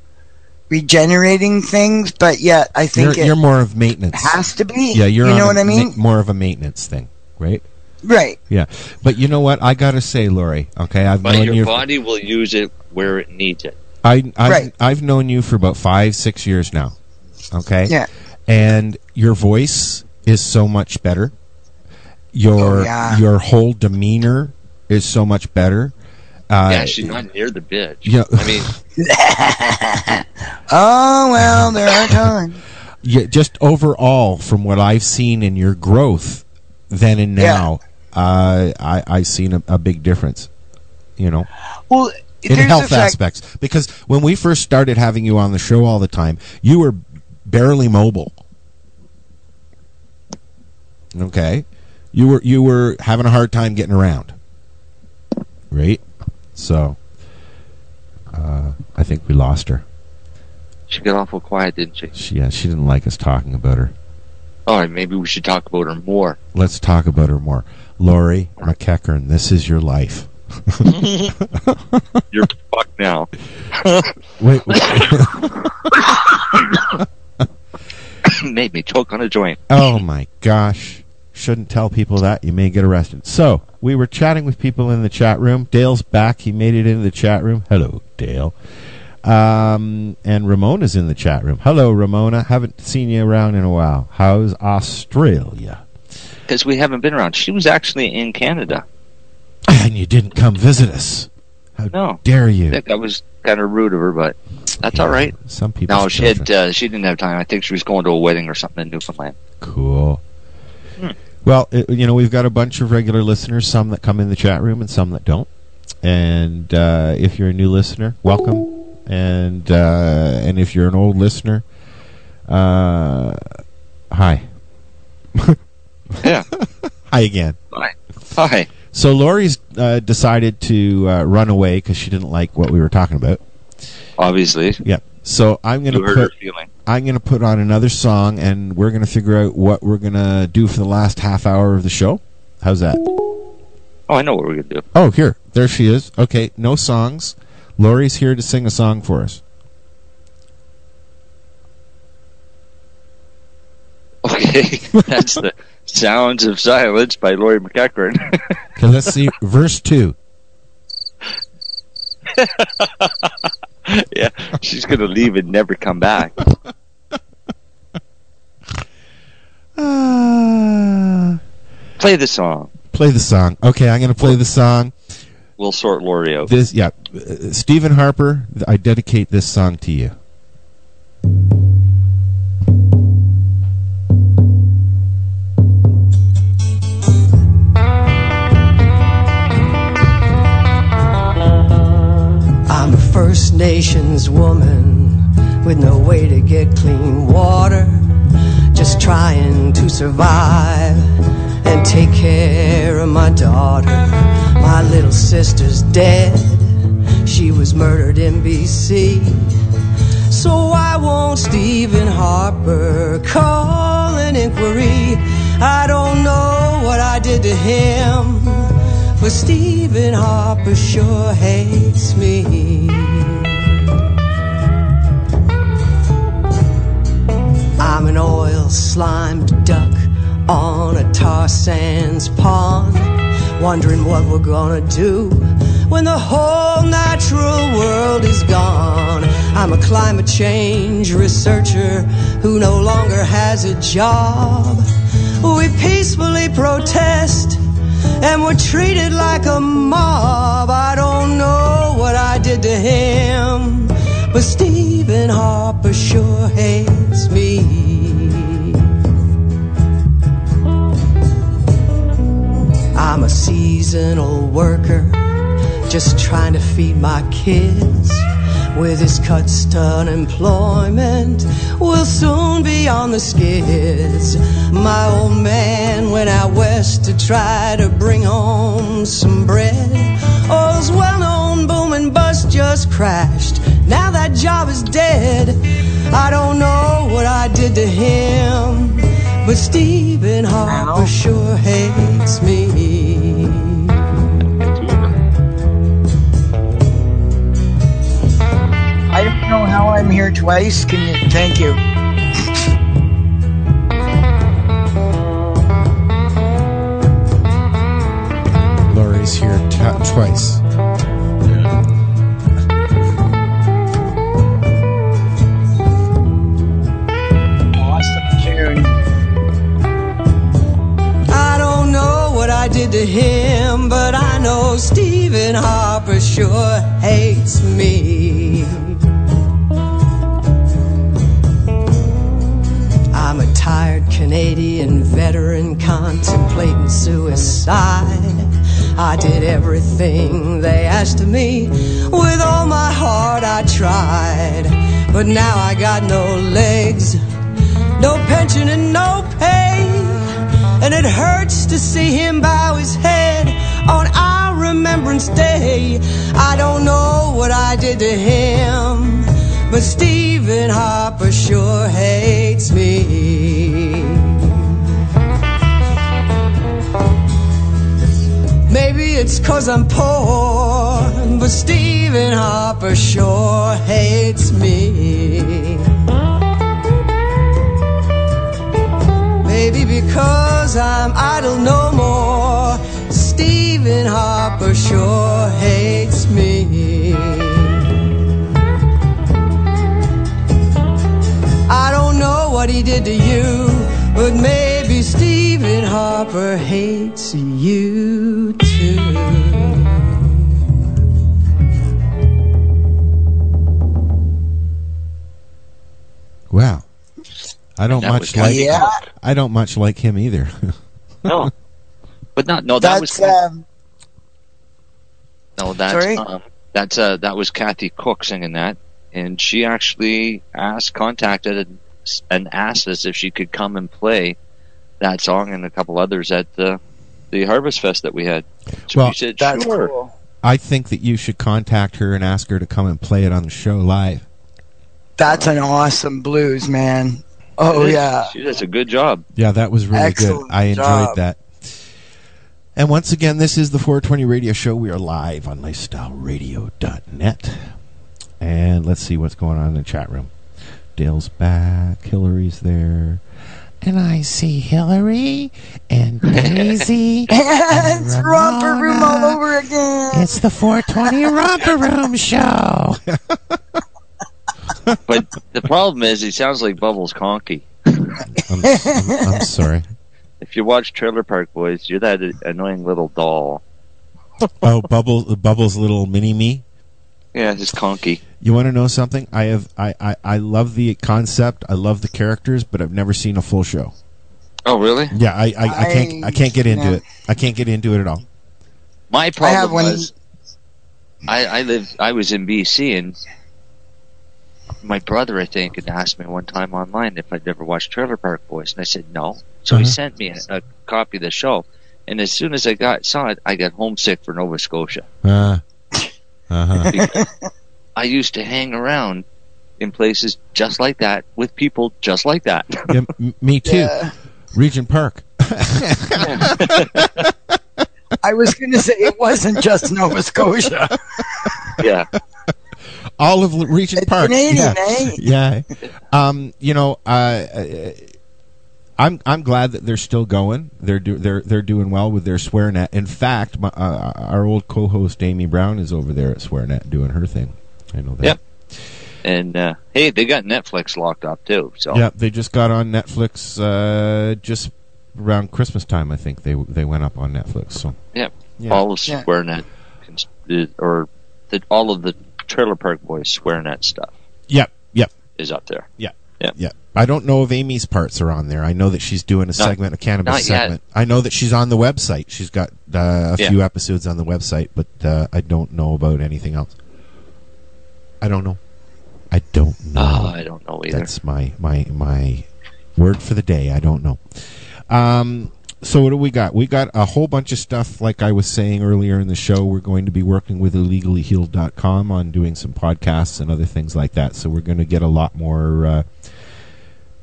regenerating things, but yet I think you're more of maintenance. Has to be. Yeah, you know what I mean? More of a maintenance thing, right? Right. Yeah, but you know what? I gotta say, Lori. Okay, I've known your you. body will use it where it needs it. I've known you for about 5-6 years now. Okay. Yeah. And your voice is so much better. Your whole demeanor is so much better. Yeah, she's not near the bitch. Yeah. I mean. Oh well, there are times. Yeah, just overall, from what I've seen in your growth, then and now, I've seen a big difference. You know. Well, in health aspects, because when we first started having you on the show all the time, you were barely mobile. Okay, you were having a hard time getting around, right? So, I think we lost her. She got awful quiet, didn't she? She didn't like us talking about her. All right, maybe we should talk about her more. Let's talk about her more. Lori McEachern, this is your life. You're fucked now. Wait. Made me choke on a joint. Oh my gosh. Shouldn't tell people that. You may get arrested. So, we were chatting with people in the chat room. Dale's back. He made it into the chat room. Hello, Dale. And Ramona's in the chat room. Hello, Ramona. Haven't seen you around in a while. How's Australia? Because we haven't been around. She was actually in Canada. And you didn't come visit us. How dare you? I think that was kind of rude of her, but that's all right. Some people. No, she didn't have time. I think she was going to a wedding or something in Newfoundland. Cool. Well, we've got a bunch of regular listeners, some that come in the chat room and some that don't. And if you're a new listener, welcome. And if you're an old listener, hi. Yeah. Hi again. Hi. So Lori's decided to run away because she didn't like what we were talking about. Obviously. Yeah. So I'm going to put on another song, and we're going to figure out what we're going to do for the last half hour of the show. How's that? Oh, I know what we're going to do. Oh, there she is. Okay, no songs. Lori's here to sing a song for us. Okay, that's the Sounds of Silence by Lori McEachern. Okay, let's see. Verse 2. Yeah, she's going to leave and never come back. Play the song. Play the song. Okay, I'm going to play the song. We'll sort Lori out. Stephen Harper, I dedicate this song to you. I'm a First Nations woman with no way to get clean water, just trying to survive and take care of my daughter. My little sister's dead, she was murdered in BC. So why won't Stephen Harper call an inquiry? I don't know what I did to him, but Stephen Harper sure hates me. I'm an oil-slimed duck on a tar sands pond, wondering what we're gonna do when the whole natural world is gone. I'm a climate change researcher who no longer has a job. We peacefully protest and we're treated like a mob. I don't know what I did to him, but Stephen Harper sure hates me. I'm a seasonal worker, just trying to feed my kids. With his cuts to unemployment, we'll soon be on the skids. My old man went out west to try to bring home some bread. Oh, his well-known boom and bust just crashed. Now that job is dead. I don't know what I did to him, but Stephen Harper sure hates me. I don't know now I'm here twice. Can you? Thank you. Lori's here twice. Awesome tune. I don't know what I did to him, but I know Stephen Harper sure hates me. I'm a tired Canadian veteran contemplating suicide. I did everything they asked of me. With all my heart I tried. But now I got no legs, no pension and no pay. And it hurts to see him bow his head on our Remembrance Day. I don't know what I did to him, but Stephen Harper sure hates me. Maybe it's 'cause I'm poor, but Stephen Harper sure hates me. Maybe because I'm idle no more, Stephen Harper sure hates me. I don't know what he did to you, but maybe Stephen Harper hates you too. Wow. I don't much like him either. No. But that was that was Kathy Cook singing that, and she actually contacted and asked us if she could come and play that song and a couple others at the Harvest Fest that we had. So we said, sure. Cool. I think that you should contact her and ask her to come and play it on the show live. That's an awesome blues, man. Oh, yeah. She does a good job. Yeah, that was really Excellent good. I enjoyed job. that. And once again, this is the 420 Radio Show. We are live on lifestyleradio.net. And let's see what's going on in the chat room. Dale's back. Hillary's there. And I see Hillary and Daisy. It's Romper Room all over again. It's the 420 Romper Room Show. But the problem is, he sounds like Bubbles Conky. I'm sorry. If you watch Trailer Park Boys, you're that annoying little doll. Oh, Bubbles' little mini-me? Yeah, just conky. You want to know something? I love the concept. I love the characters, but I've never seen a full show. Oh, really? Yeah, I can't get into it. I can't get into it at all. My problem was I was in BC, and my brother, I think, had asked me one time online if I'd ever watched Trailer Park Boys, and I said no. So he sent me a copy of the show, and as soon as I saw it, I got homesick for Nova Scotia. I used to hang around in places just like that with people just like that. Yeah, me too. Yeah. Regent Park. I was going to say it wasn't just Nova Scotia. Yeah. All of Regent Park. Canadian, yeah. I'm glad that they're still going. They're doing well with their SwearNet. In fact, our old co-host Amy Brown is over there at SwearNet doing her thing. I know that. Yep. And hey, they got Netflix locked up too. So yeah, they just got on Netflix just around Christmas time. I think they went up on Netflix. So yeah. All of SwearNet all of the Trailer Park Boys SwearNet stuff. Yep. Is up there. Yeah. I don't know if Amy's parts are on there. I know that she's doing a segment, a cannabis segment. Yet. I know that she's on the website. She's got a few episodes on the website, but I don't know about anything else. I don't know. I don't know either. That's my word for the day. I don't know. So what do we got? We got a whole bunch of stuff, like I was saying earlier in the show. We're going to be working with illegally-healed.com on doing some podcasts and other things like that. So we're going to get a lot more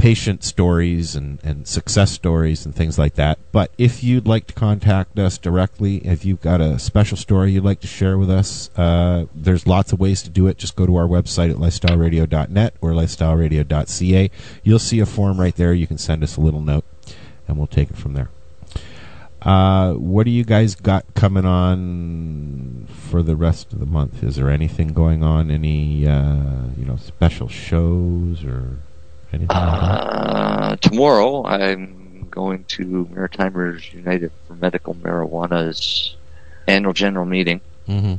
patient stories and success stories and things like that. But if you'd like to contact us directly, if you've got a special story you'd like to share with us, there's lots of ways to do it. Just go to our website at lifestyleradio.net or lifestyleradio.ca. You'll see a form right there. You can send us a little note, and we'll take it from there. What do you guys got coming on for the rest of the month? Is there anything going on? Any special shows or anything like that? Tomorrow I'm going to Maritimers United for Medical Marijuana's annual general meeting. Mm-hmm.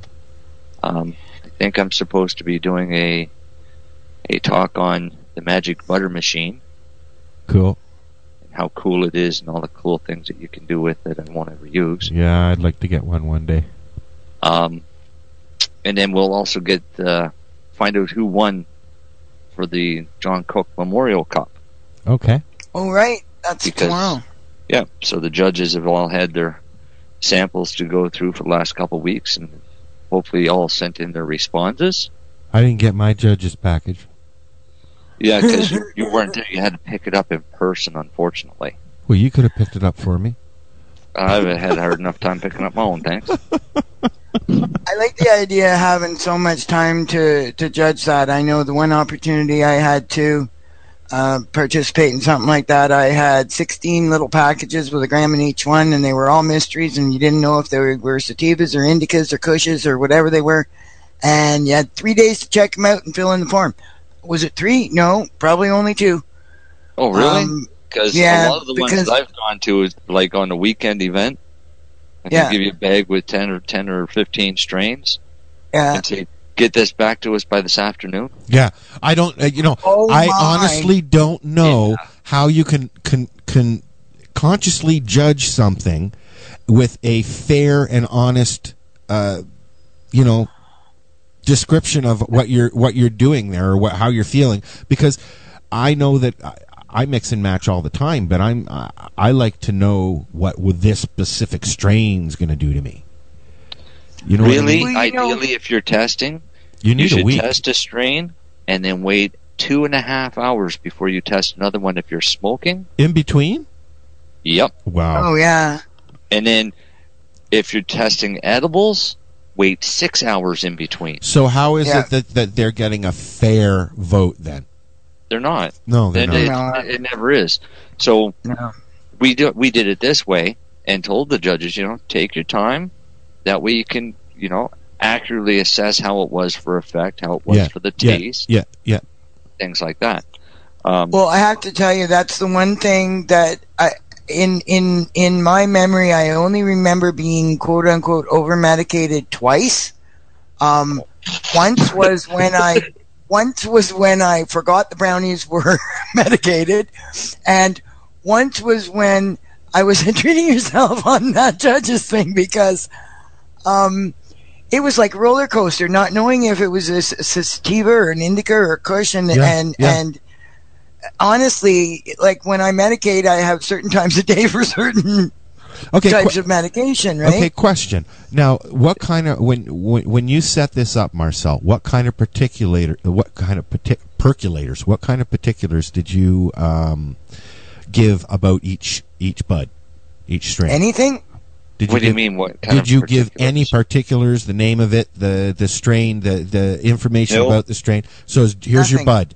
I think I'm supposed to be doing a talk on the magic butter machine. Cool. How cool it is and all the cool things that you can do with it. I won't ever use. Yeah, I'd like to get one day. And then we'll also get find out who won for the John Cook Memorial Cup. Okay. All right, that's tomorrow. Yeah, so the judges have all had their samples to go through for the last couple of weeks, and hopefully all sent in their responses. I didn't get my judge's package. Yeah, because you weren't there. You had to pick it up in person, unfortunately. Well, you could have picked it up for me. I haven't had hard enough time picking up my own, thanks. I like the idea of having so much time to judge that. I know the one opportunity I had to participate in something like that, I had 16 little packages with a gram in each one, and they were all mysteries, and you didn't know if they were sativas or indicas or kushes or whatever they were, and you had 3 days to check them out and fill in the form. Was it 3? No, probably only 2. Oh, really? Because yeah, a lot of the ones I've gone to is like on a weekend event. I can give you a bag with 10 or 15 strains. Yeah. And say, get this back to us by this afternoon. Yeah, I don't. I honestly don't know how you can consciously judge something with a fair and honest, description of what you're doing there or how you're feeling, because I know that I mix and match all the time, but I like to know what this specific strain's going to do to me. You know really? what I mean? Ideally, if you're testing, you need should a week. Test a strain and then wait 2.5 hours before you test another one if you're smoking. In between? Yep. Wow. Oh, yeah. And then if you're testing edibles, wait 6 hours in between. So how is it that they're getting a fair vote then? They're not. No, they're not. It never is. So we did it this way and told the judges, take your time. That way you can, accurately assess how it was for effect, how it was for the taste. Yeah. Things like that. Well, I have to tell you, that's the one thing that in my memory, I only remember being quote unquote over medicated twice. Once was when I forgot the brownies were medicated, and once was when I was treating yourself on that judge's thing, because it was like a roller coaster, not knowing if it was a sativa or an indica or a kush, and honestly, like when I medicate, I have certain times a day for certain types of medication, right? Okay, question. Now, what kind of when you set this up, Marcel? What kind of particulators? What kind of particulars did you give about each bud, each strain? Anything? What do you mean? What kind did you give any particulars? The name of it, the strain, the information about the strain. So here's your bud.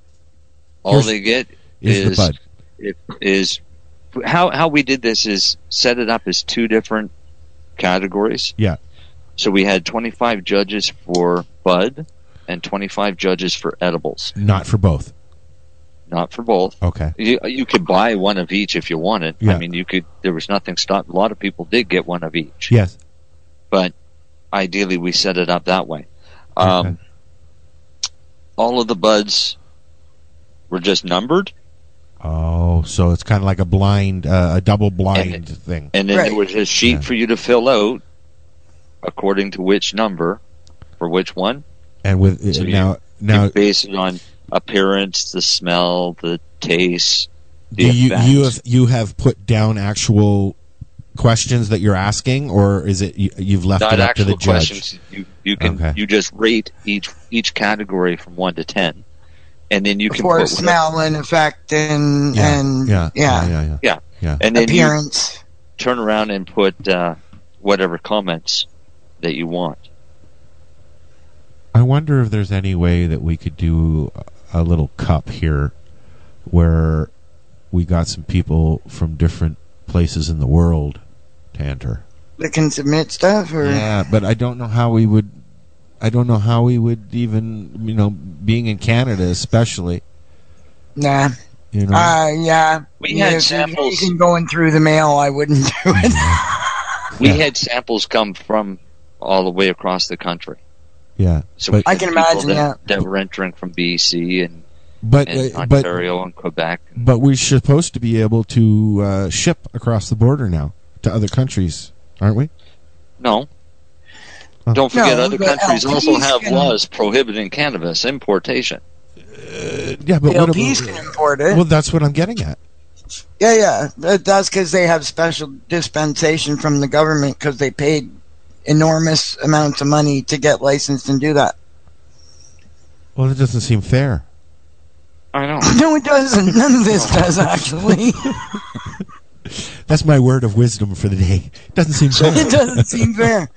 All they get is the bud. Is how we did this is set it up as 2 different categories. Yeah. So we had 25 judges for bud and 25 judges for edibles. Not for both. Not for both. Okay. You could buy one of each if you wanted. Yeah. I mean, you could. There was nothing stopped. A lot of people did get one of each. Yes. But ideally, we set it up that way. Okay. All of the buds were just numbered. Oh, so it's kind of like a double blind thing. And then there was a sheet for you to fill out according to which number for which one. And with so now you base it on appearance, the smell, the taste. You have put down actual questions that you're asking, or is it you've left Not it up to the judge? Questions. You can you just rate each category from 1 to 10. and then you can for put smell and effect and yeah. And then appearance. you turn around and put whatever comments that you want. I wonder if there's any way that we could do a little cup here where we got some people from different places in the world to enter. That can submit stuff, or yeah, but I don't know how we would. I don't know how we would even, being in Canada, especially. Nah. Yeah. We had if samples. anything going through the mail, I wouldn't do it. We had samples come from all the way across the country. Yeah, So we I had can people imagine that were entering from BC and But Ontario and Quebec. But we're supposed to be able to ship across the border now to other countries, aren't we? No. Oh. Don't forget, No, other but countries also LPs have can- laws prohibiting cannabis importation. Yeah, but what LPs can import it. Well, that's what I'm getting at. Yeah. That's because they have special dispensation from the government because they paid enormous amounts of money to get licensed and do that. Well, it doesn't seem fair. I know. No, it doesn't. None of this does, actually. That's my word of wisdom for the day. It doesn't seem fair. It doesn't seem fair.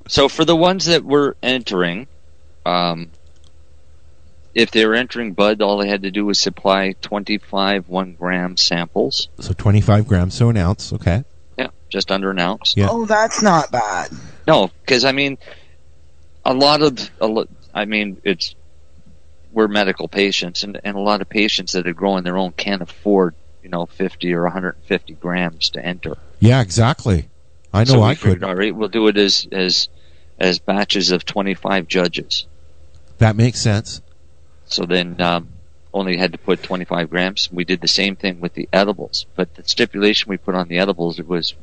So for the ones that were entering, if they were entering bud, all they had to do was supply 25 1-gram samples. So 25 grams, so an ounce, okay. Yeah, just under an ounce. Yeah. Oh, that's not bad. No, because we're medical patients, and a lot of patients that are growing their own can't afford 50 or 150 grams to enter. Yeah, exactly. I know So we I figured, could. all right, we'll do it as batches of 25 judges. That makes sense. So then only had to put 25 grams. We did the same thing with the edibles, but the stipulation we put on the edibles was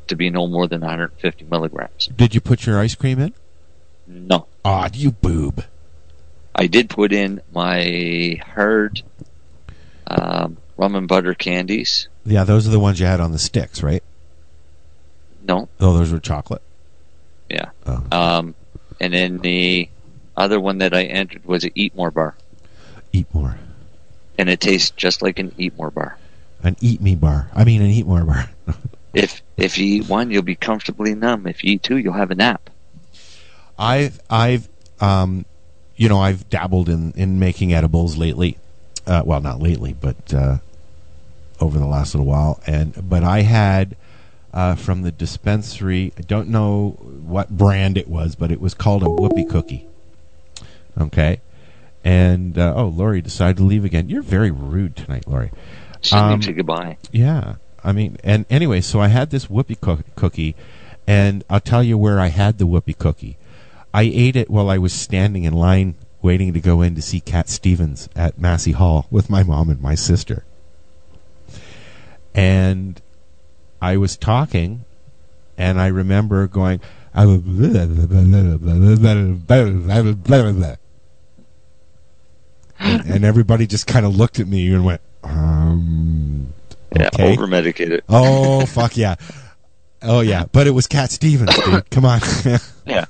to be no more than 150 milligrams. Did you put your ice cream in? No. Ah, you boob. I did put in my hard rum and butter candies. Yeah, those are the ones you had on the sticks, right? No. Oh, those were chocolate. Yeah. Oh. And then the other one that I entered was an Eat More bar. Eat More. And it tastes just like an Eat More bar. An Eat Me bar. I mean, an Eat More bar. If you eat one, you'll be comfortably numb. If you eat two, you'll have a nap. I've dabbled in making edibles lately. Well, not lately, but over the last little while. But I had from the dispensary, I don't know what brand it was, but it was called a whoopee cookie. Okay. And, Lori decided to leave again. You're very rude tonight, Lori. Send me to goodbye. Yeah. I mean, and anyway, so I had this whoopee cookie, and I'll tell you where I had the whoopee cookie. I ate it while I was standing in line waiting to go in to see Cat Stevens at Massey Hall with my mom and my sister. And I was talking, and I remember going, and everybody just kind of looked at me and went, Yeah, okay. over-medicated. Oh, fuck yeah. Oh, yeah. But it was Cat Stevens, dude. Come on. Yeah.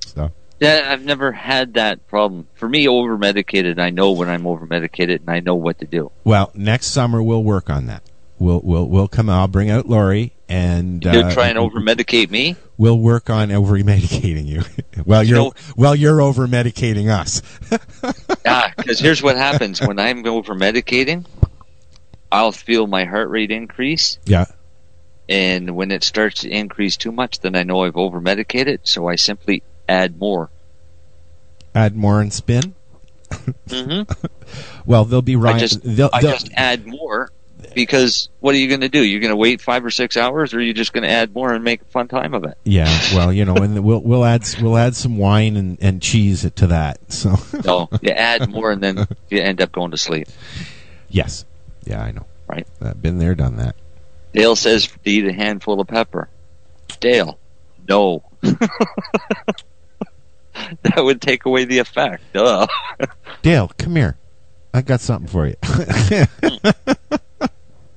So. Yeah, I've never had that problem. For me, over-medicated, I know when I'm over-medicated, and I know what to do. Well, next summer we'll work on that. We'll come out. I'll bring out Lori, and You're trying to over-medicate me? We'll work on over-medicating you. Well, you're over-medicating us. Because here's what happens. When I'm over-medicating, I'll feel my heart rate increase. Yeah. And when it starts to increase too much, then I know I've over-medicated, so I simply add more. Add more and spin? Mm-hmm. Well, they'll be right. I just add more, because what are you going to do? You're going to wait 5 or 6 hours, or are you just going to add more and make a fun time of it? Yeah, well, and we'll add some wine and cheese to that. So no, you add more, and then you end up going to sleep. Yes. Yeah, I know. Right. I've been there, done that. Dale says to eat a handful of pepper. Dale, no. That would take away the effect. Duh. Dale, come here. I got something for you.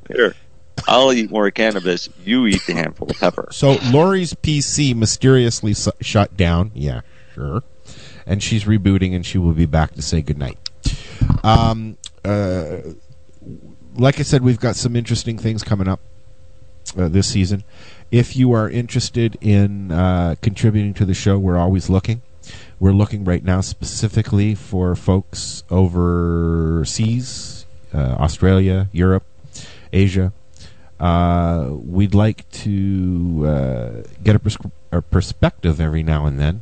Here, I'll eat more cannabis. You eat the handful of pepper. So Lori's PC mysteriously shut down. Yeah, sure. And she's rebooting, and she will be back to say goodnight. Like I said, we've got some interesting things coming up this season. If you are interested in contributing to the show, we're always looking. We're looking right now specifically for folks overseas, Australia, Europe, Asia. We'd like to get a perspective every now and then,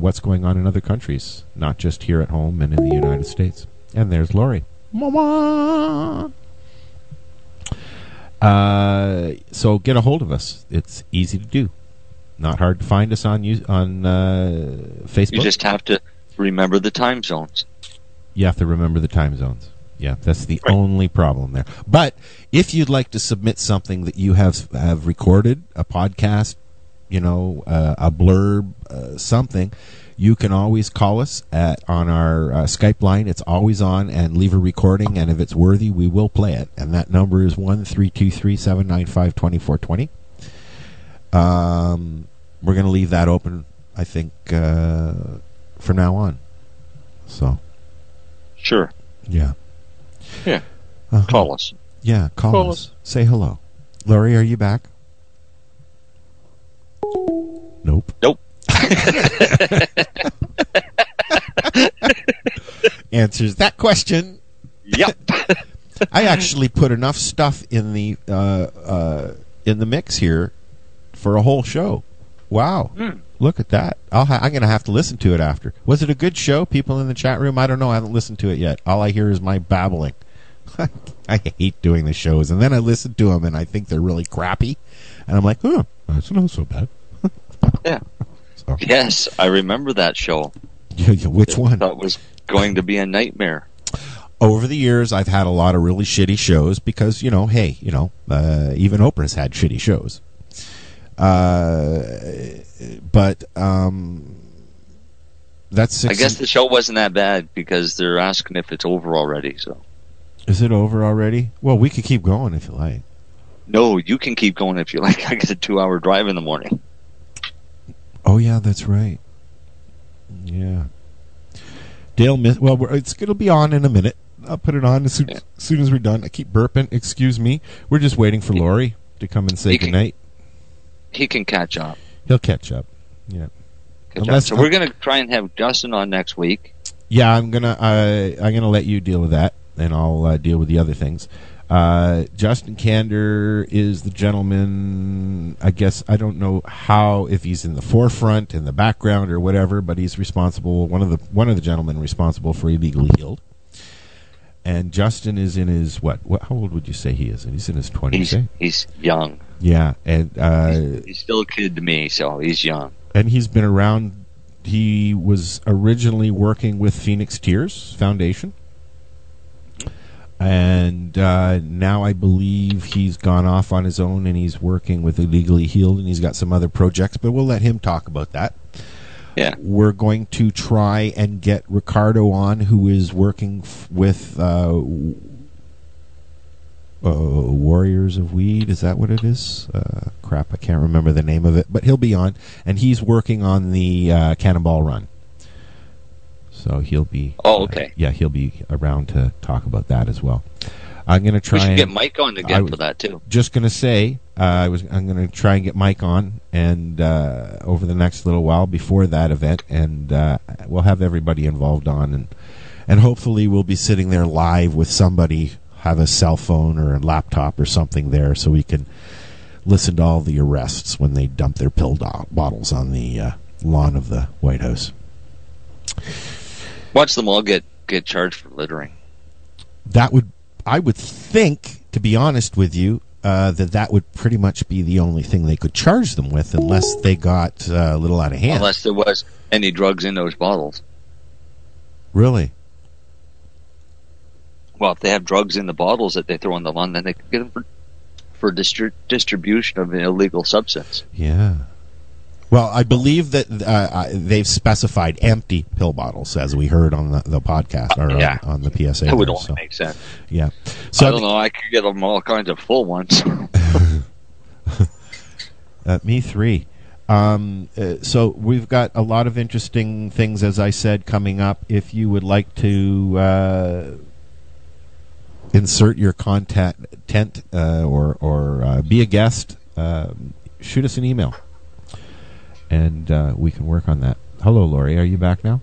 what's going on in other countries, not just here at home and in the United States. And there's Lori. Mama! So get a hold of us. It's easy to do. Not hard to find us on Facebook. You just have to remember the time zones. You have to remember the time zones. Yeah, that's the only problem there. But if you'd like to submit something that you have recorded, a podcast, a blurb, something, you can always call us on our Skype line. It's always on, and leave a recording, and if it's worthy, we will play it. And that number is 1-323-795-2420. We're going to leave that open, I think, from now on. So. Sure. Yeah. Yeah. Call us. Yeah, call us. Say hello. Laurie, are you back? Nope. Answers that question. Yep. I actually put enough stuff in the mix here for a whole show. Wow. Look at that. I'm going to have to listen to it after. Was it a good show? People in the chat room? I don't know. I haven't listened to it yet. All I hear is my babbling. I hate doing the shows. And then I listen to them and I think they're really crappy. And I'm like, oh, that's not so bad. Yeah. So. Yes, I remember that show. Which one? That was going to be a nightmare. Over the years, I've had a lot of really shitty shows because, even Oprah's had shitty shows. But that's. I guess the show wasn't that bad because they're asking if it's over already. So, is it over already? Well, we could keep going if you like. No, you can keep going if you like. I get a 2-hour drive in the morning. Oh yeah, that's right. Yeah. Dale, it'll be on in a minute. I'll put it on as soon as we're done. I keep burping. Excuse me. We're just waiting for Laurie to come and say goodnight. He can catch up. He'll catch up. Yeah. So we're gonna try and have Justin on next week. Yeah, I'm gonna let you deal with that, and I'll deal with the other things. Justin Kander is the gentleman. I guess I don't know if he's in the forefront, in the background, or whatever, but he's responsible. One of the gentlemen responsible for Illegally Healed. And Justin is in his what? How old would you say he is? He's in his 20s. He's young. Yeah, and he's still a kid to me, so he's young. And he's been around. He was originally working with Phoenix Tears Foundation. And now I believe he's gone off on his own and he's working with Illegally Healed, and he's got some other projects, but we'll let him talk about that. Yeah. We're going to try and get Ricardo on, who is working with Warriors of Weed. Is that what it is? Crap, I can't remember the name of it, but he'll be on, and he's working on the Cannonball Run. So he'll be. Oh, okay. He'll be around to talk about that as well. I'm going to try. We should get Mike on again for that too. Just going to say, I'm going to try and get Mike on, and over the next little while before that event, and we'll have everybody involved on, and hopefully we'll be sitting there live with somebody, have a cell phone or a laptop or something there, so we can listen to all the arrests when they dump their pill bottles on the lawn of the White House. Watch them all get charged for littering. I would think, to be honest with you, that would pretty much be the only thing they could charge them with, unless they got a little out of hand. Unless there was any drugs in those bottles. Really? Well, if they have drugs in the bottles that they throw on the lawn, then they can get them for distribution of an illegal substance. Yeah. Well, I believe that they've specified empty pill bottles, as we heard on the podcast, or on the PSA. That would only make sense. Yeah. So I don't know. I could get them all kinds of full ones. Me three. So we've got a lot of interesting things, as I said, coming up. If you would like to insert your content or be a guest, shoot us an email, and we can work on that. Hello, Lori. Are you back now?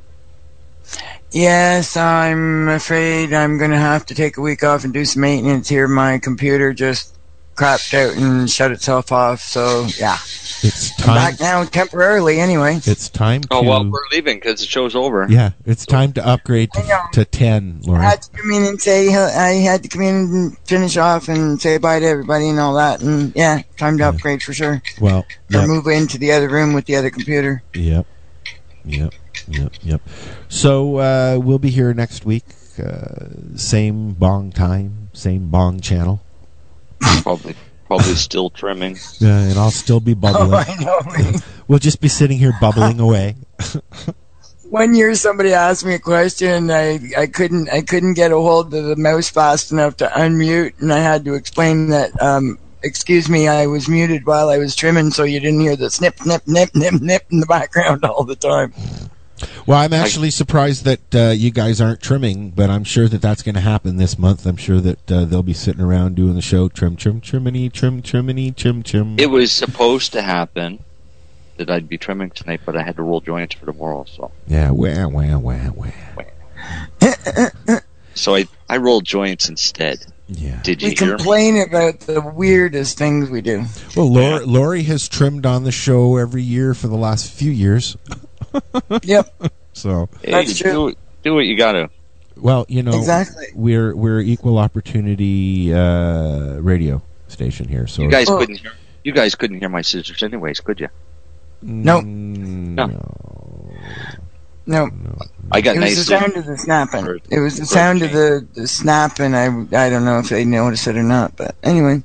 Yes, I'm afraid I'm going to have to take a week off and do some maintenance here. My computer just crapped out and shut itself off, so yeah. It's I'm time. back now temporarily anyway. It's time to... Oh, well, we're leaving because the show's over. Yeah, it's time to upgrade to 10, Lori. I had to come in and finish off and say bye to everybody and all that, and yeah, time to upgrade for sure. Well, or move into the other room with the other computer. Yep. So we'll be here next week. Same bong time, same bong channel. Probably still trimming. Yeah, and I'll still be bubbling. Oh, I know. We'll just be sitting here bubbling away. One year, somebody asked me a question. I couldn't get a hold of the mouse fast enough to unmute, and I had to explain that. Excuse me, I was muted while I was trimming, so you didn't hear the snip, snip, nip, nip, nip in the background all the time. Well, I'm actually surprised that you guys aren't trimming, but I'm sure that that's going to happen this month. I'm sure that they'll be sitting around doing the show, trim, trimminy, trim, trimminy, trim. It was supposed to happen that I'd be trimming tonight, but I had to roll joints for tomorrow. So yeah, wah. So I rolled joints instead. Yeah. Did you We hear me? complain about the weirdest things we do. Well, Lori has trimmed on the show every year for the last few years. Yep. So Hey, That's true. Do what you got to. Well, you know, Exactly. we're equal opportunity radio station here. So You guys couldn't hear my scissors anyways, could you? Nope. No. I got It was nice. the sound of the snapping. It was the sound of the snapping. I don't know if they noticed it or not, but anyway.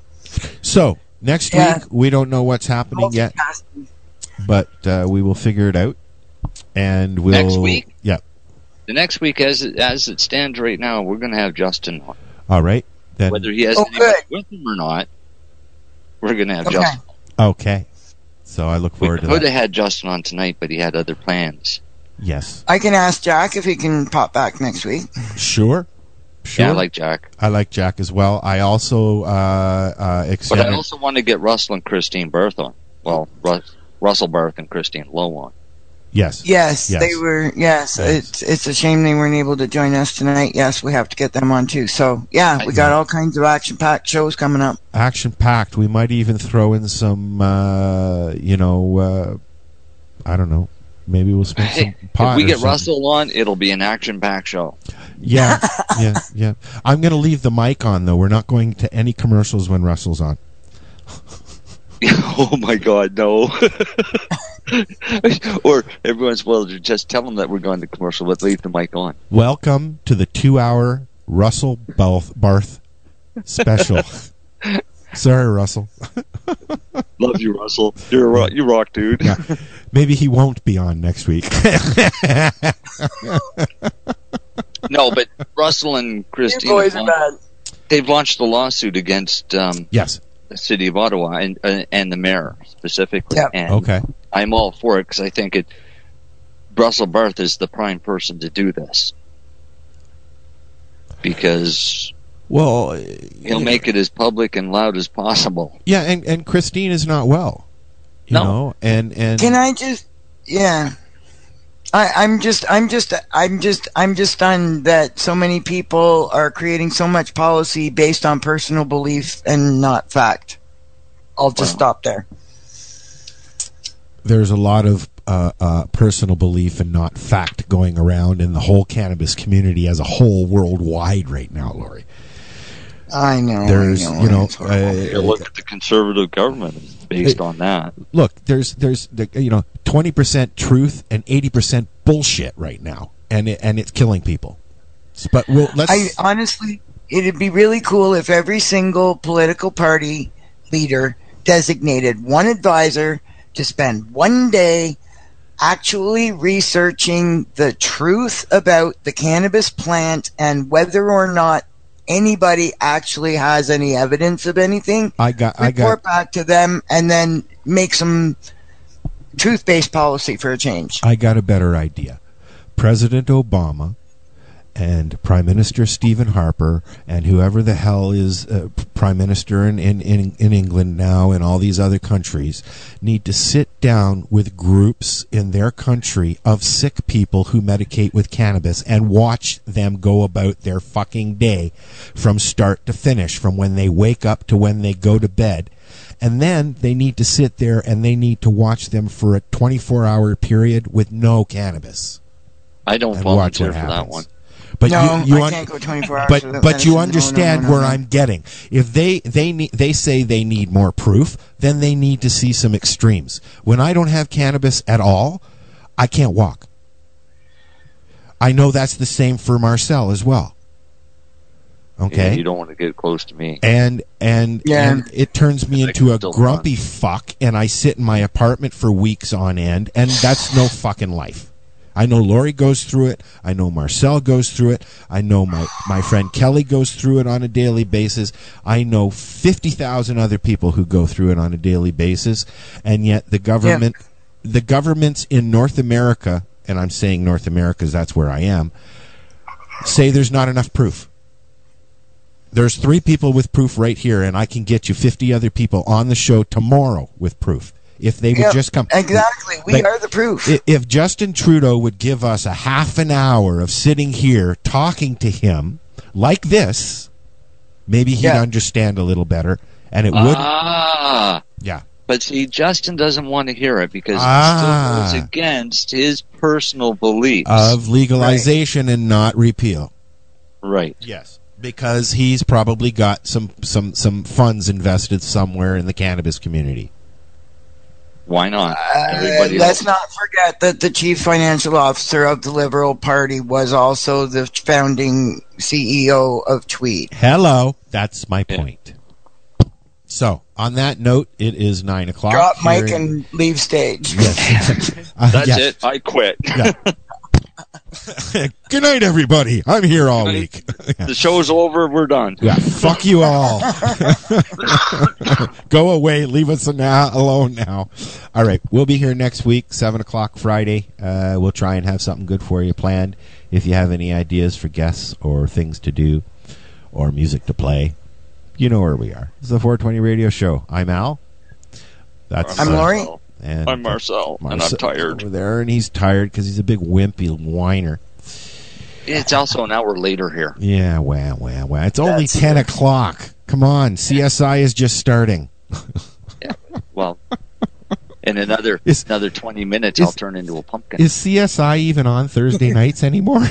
So next week we don't know what's happening yet, but we will figure it out, and we'll Next week? Yeah. The next week, as it stands right now, we're going to have Justin on. All right. Then. Whether he has anybody with him or not, we're going to have Justin. Okay. So I look forward to We could that. have had Justin on tonight, but he had other plans. Yes. I can ask Jack if he can pop back next week. Sure. Yeah, I like Jack. I like Jack as well. I also But extended. I also want to get Russell and Christine Berth on. Well, Russell Berth and Christine Lowe on. Yes. Yes, they were. Yes, it's a shame they weren't able to join us tonight. Yes, we have to get them on too. So yeah, we got all kinds of action-packed shows coming up. Action packed. We might even throw in some, I don't know. Maybe we'll spend some pot. If we or get something. Russell on, it'll be an action-packed show. Yeah, yeah. I'm going to leave the mic on though. We're not going to any commercials when Russell's on. Oh my God, no! Or everyone's just tell them that we're going to commercial, but leave the mic on. Welcome to the 2-hour Russell Barth special. Sorry, Russell. Love you, Russell. You rock, dude. Yeah. Maybe he won't be on next week. No, but Russell and Christine, boys are bad. They've launched a lawsuit against yes, the city of Ottawa and the mayor specifically. Yep. And Okay. I'm all for it because I think Russell Barth is the prime person to do this because he'll make it as public and loud as possible. Yeah, and Christine is not well. You know, and Can I just? Yeah. I'm just stunned that so many people are creating so much policy based on personal belief and not fact. I'll just stop there. there's a lot of personal belief and not fact going around in the whole cannabis community as a whole worldwide right now, Lori. I know. There's, You look at the conservative government based on that. Look, there's 20% truth and 80% bullshit right now, and it's killing people. But honestly, it'd be really cool if every single political party leader designated one advisor to spend one day actually researching the truth about the cannabis plant and whether or not anybody actually has any evidence of anything. Report back to them and then make some truth-based policy for a change. I got a better idea. President Obama and Prime Minister Stephen Harper and whoever the hell is Prime Minister in England now and all these other countries need to sit down with groups in their country of sick people who medicate with cannabis and watch them go about their fucking day from start to finish, from when they wake up to when they go to bed. And then they need to sit there and they need to watch them for a 24-hour period with no cannabis. I don't volunteer for that one. But no, I can't go 24 hours. But you understand where I'm getting. If they say they need more proof, then they need to see some extremes. When I don't have cannabis at all, I can't walk. I know that's the same for Marcel as well. Okay, yeah, you don't want to get close to me. And it turns me into a grumpy fuck, and I sit in my apartment for weeks on end, and that's no fucking life. I know Lori goes through it. I know Marcel goes through it. I know my friend Kelly goes through it on a daily basis. I know 50,000 other people who go through it on a daily basis. And yet the governments in North America, and I'm saying North America because that's where I am, say there's not enough proof. There's 3 people with proof right here, and I can get you 50 other people on the show tomorrow with proof. If they would just come. Exactly. We are the proof. If Justin Trudeau would give us a half an hour of sitting here talking to him like this, maybe he'd understand a little better, and it would. Yeah. But see, Justin doesn't want to hear it because it still goes against his personal beliefs of legalization and not repeal. Right. Yes. Because he's probably got some funds invested somewhere in the cannabis community. Why not? Let's not forget that the chief financial officer of the Liberal Party was also the founding CEO of Tweed. Hello. That's my point. So, on that note, it is 9 o'clock. Drop mic and leave stage. Yes. That's it. I quit. Yeah. Good night, everybody. I'm here all week. The show's over. We're done. Yeah, fuck you all. Go away. Leave us alone now. All right, we'll be here next week, 7 o'clock Friday. We'll try and have something good for you planned. If you have any ideas for guests or things to do or music to play, you know where we are. This is the 420 Radio Show. I'm Al. I'm Lori. And I'm Marcel, and I'm tired. Over there, and he's tired because he's a big wimpy whiner. It's also an hour later here. Yeah, well. It's only 10 o'clock. Come on, CSI is just starting. Yeah, well, in another 20 minutes, I'll turn into a pumpkin. Is CSI even on Thursday nights anymore?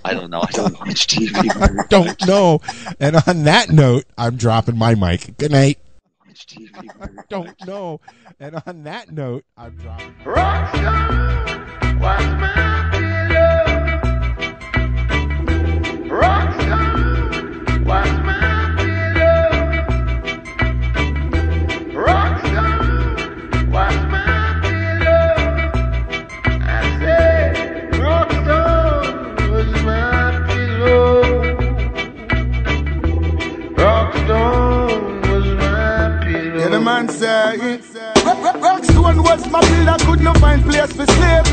I don't know. I don't watch TV. Don't know. And on that note, I'm dropping my mic. Good night. Don't know. And on that note, I'm dropping. Rockstar was my pillow. Rockstar was my pillow. Rockstar was my pillow. I said, Rockstar was my pillow. Rockstar was my pillow. Yeah, the man say, Rockstone was my pillar, could not find place for sleep.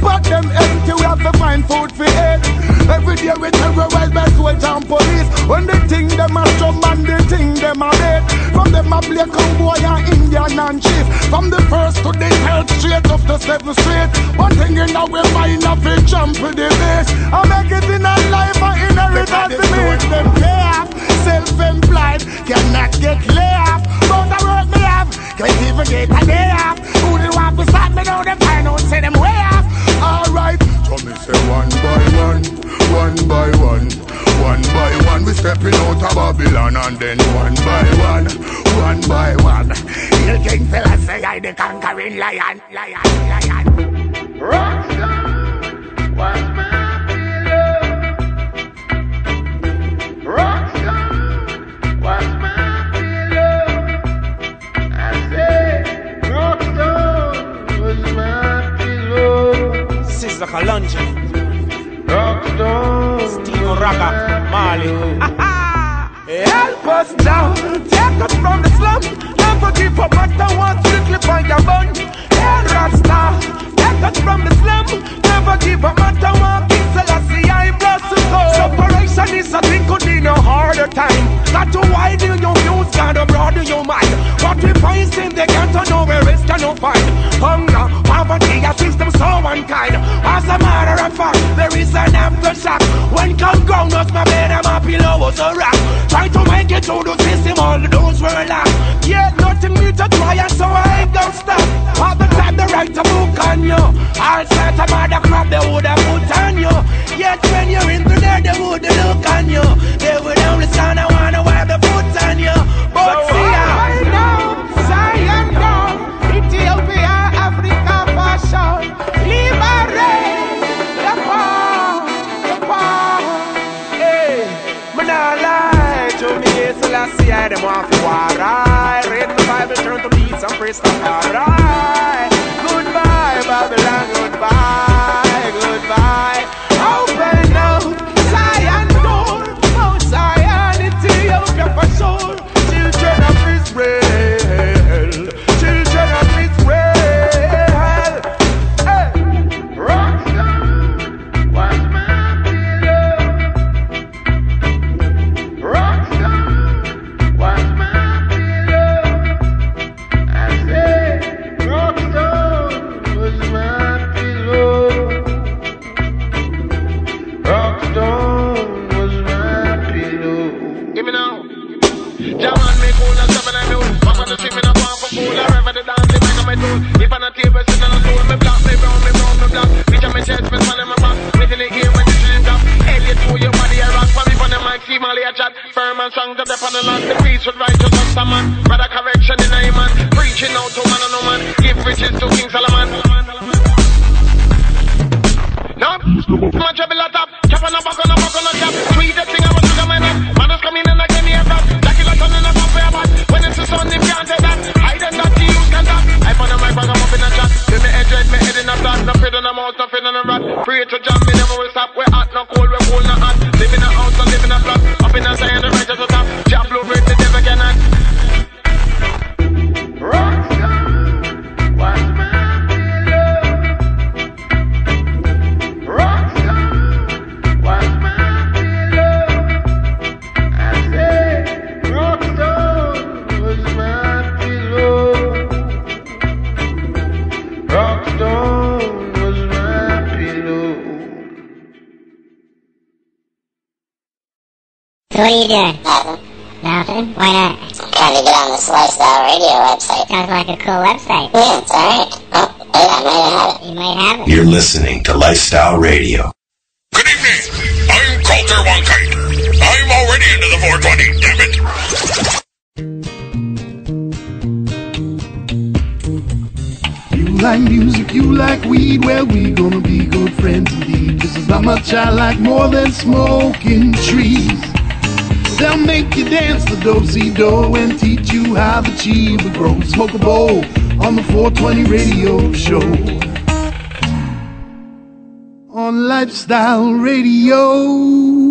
But them empty, we have to find food for eat. Every day we terrorize by soldier and police. When they think them a strong and they think them a dead. From them a black cowboy and Indian and chief. From the first to the 3rd straight of the 7th street. One thing in our mind of it jump to the base. I make it in a life and inheritance to me. Them pay off, self-employed, cannot get laid off. But I work me have, can't even get a day off. Who they want to stop me now, them find out, say them way off. Alright, so me say one by one, one by one, one by one. We stepping out of Babylon and then one by one, one by one. You king fella say I the conquering lion, lion, lion. Rockstar was my pillow. Rockstar was my pillow. I said Rockstar was my pillow. Sister Kalonji, Rockstar, Steve Raga, Marley. help us now, take us from the slum. Never give up, matter what, strictly for your bun. Hail Rasta, take us from the slum. Never give up, matter what, King Selassie, I bless you go. Separation is a thing, could be no harder time. Got to widen your views, gotta broaden your mind. What we find in the ghetto, nowhere else can no find. Hunger, poverty, a system so unkind. As a matter of fact, there is an aftershock. When come ground us, my bed and my pillow was a rock. Try to make it to the system, all the doors were locked. Yeah, nothing new to try, and so I ain't gonna stop. All the time they write a book on you. All sorts of other crap they would have put on you. Yet when you're in there, they would look on you. They would only stand and wanna wear the foot on you. But so see I know, Zion down, Ethiopia, Africa, fashion, liberate the poor, hey, man I lie to me, Selassie, I them want to war, right, read the Bible, turn to peace and praise the God, right, goodbye Babylon, goodbye, goodbye, open up, Zion door, Mount Zion, Ethiopia for sure, children of Israel, children of Israel, hey, Rockstar, what's my pillow? Rockstar, what's my pillow? I said, Rockstar, what's my pillow? Rockstar, was my pillow. Give me now. Jaman me cool and seven and noon. Mama the street me not want for fool. I rev the dance in my tool. If I'm not table sitting on a stool, me black, me brown, me black. Bitch on my chest, me smell in my back. Making it here when the stream drop. Alien to your body, I rock. For me from the mic, see Molly a chat. Firm and strong to dep on the land. The peace with righteous and some man. Brother correction in a man. Preaching out to man and no man. Give riches to King Solomon. No, my trouble at top. Chop on a buck on a chop. Tweet the thing I was to the man. Manners come in and I get me a rap. Jackie like on in a pop way about. When it's the sun, they can't take that. I don't know you can that. I found a mic when I'm up in a chat. Give me head red, me head in a flat. Nothing on a mouse, nothing on a rat. Pray to jam, me never will stop. We're hot, no cold, we're cold, not hot. Live in a house, and live in a flat. Up in a side, the righteous will top. Chop blue, red, the devil cannot. Rockstar, what's my So what are you doing? Nothing. Why not? Trying to get on this lifestyle radio website. Sounds like a cool website. Yeah, it's alright. Oh, hey, I might have it. You might have it. You're listening to Lifestyle Radio. Good evening. I'm Coulter Wonkite. I'm already into the 420, damn it. You like music, you like weed, well, we gonna be good friends indeed. This is not much I like more than smoking trees. They'll make you dance the do-si-do and teach you how the chiba grows. Smoke a bowl on the 420 radio show. On Lifestyle Radio.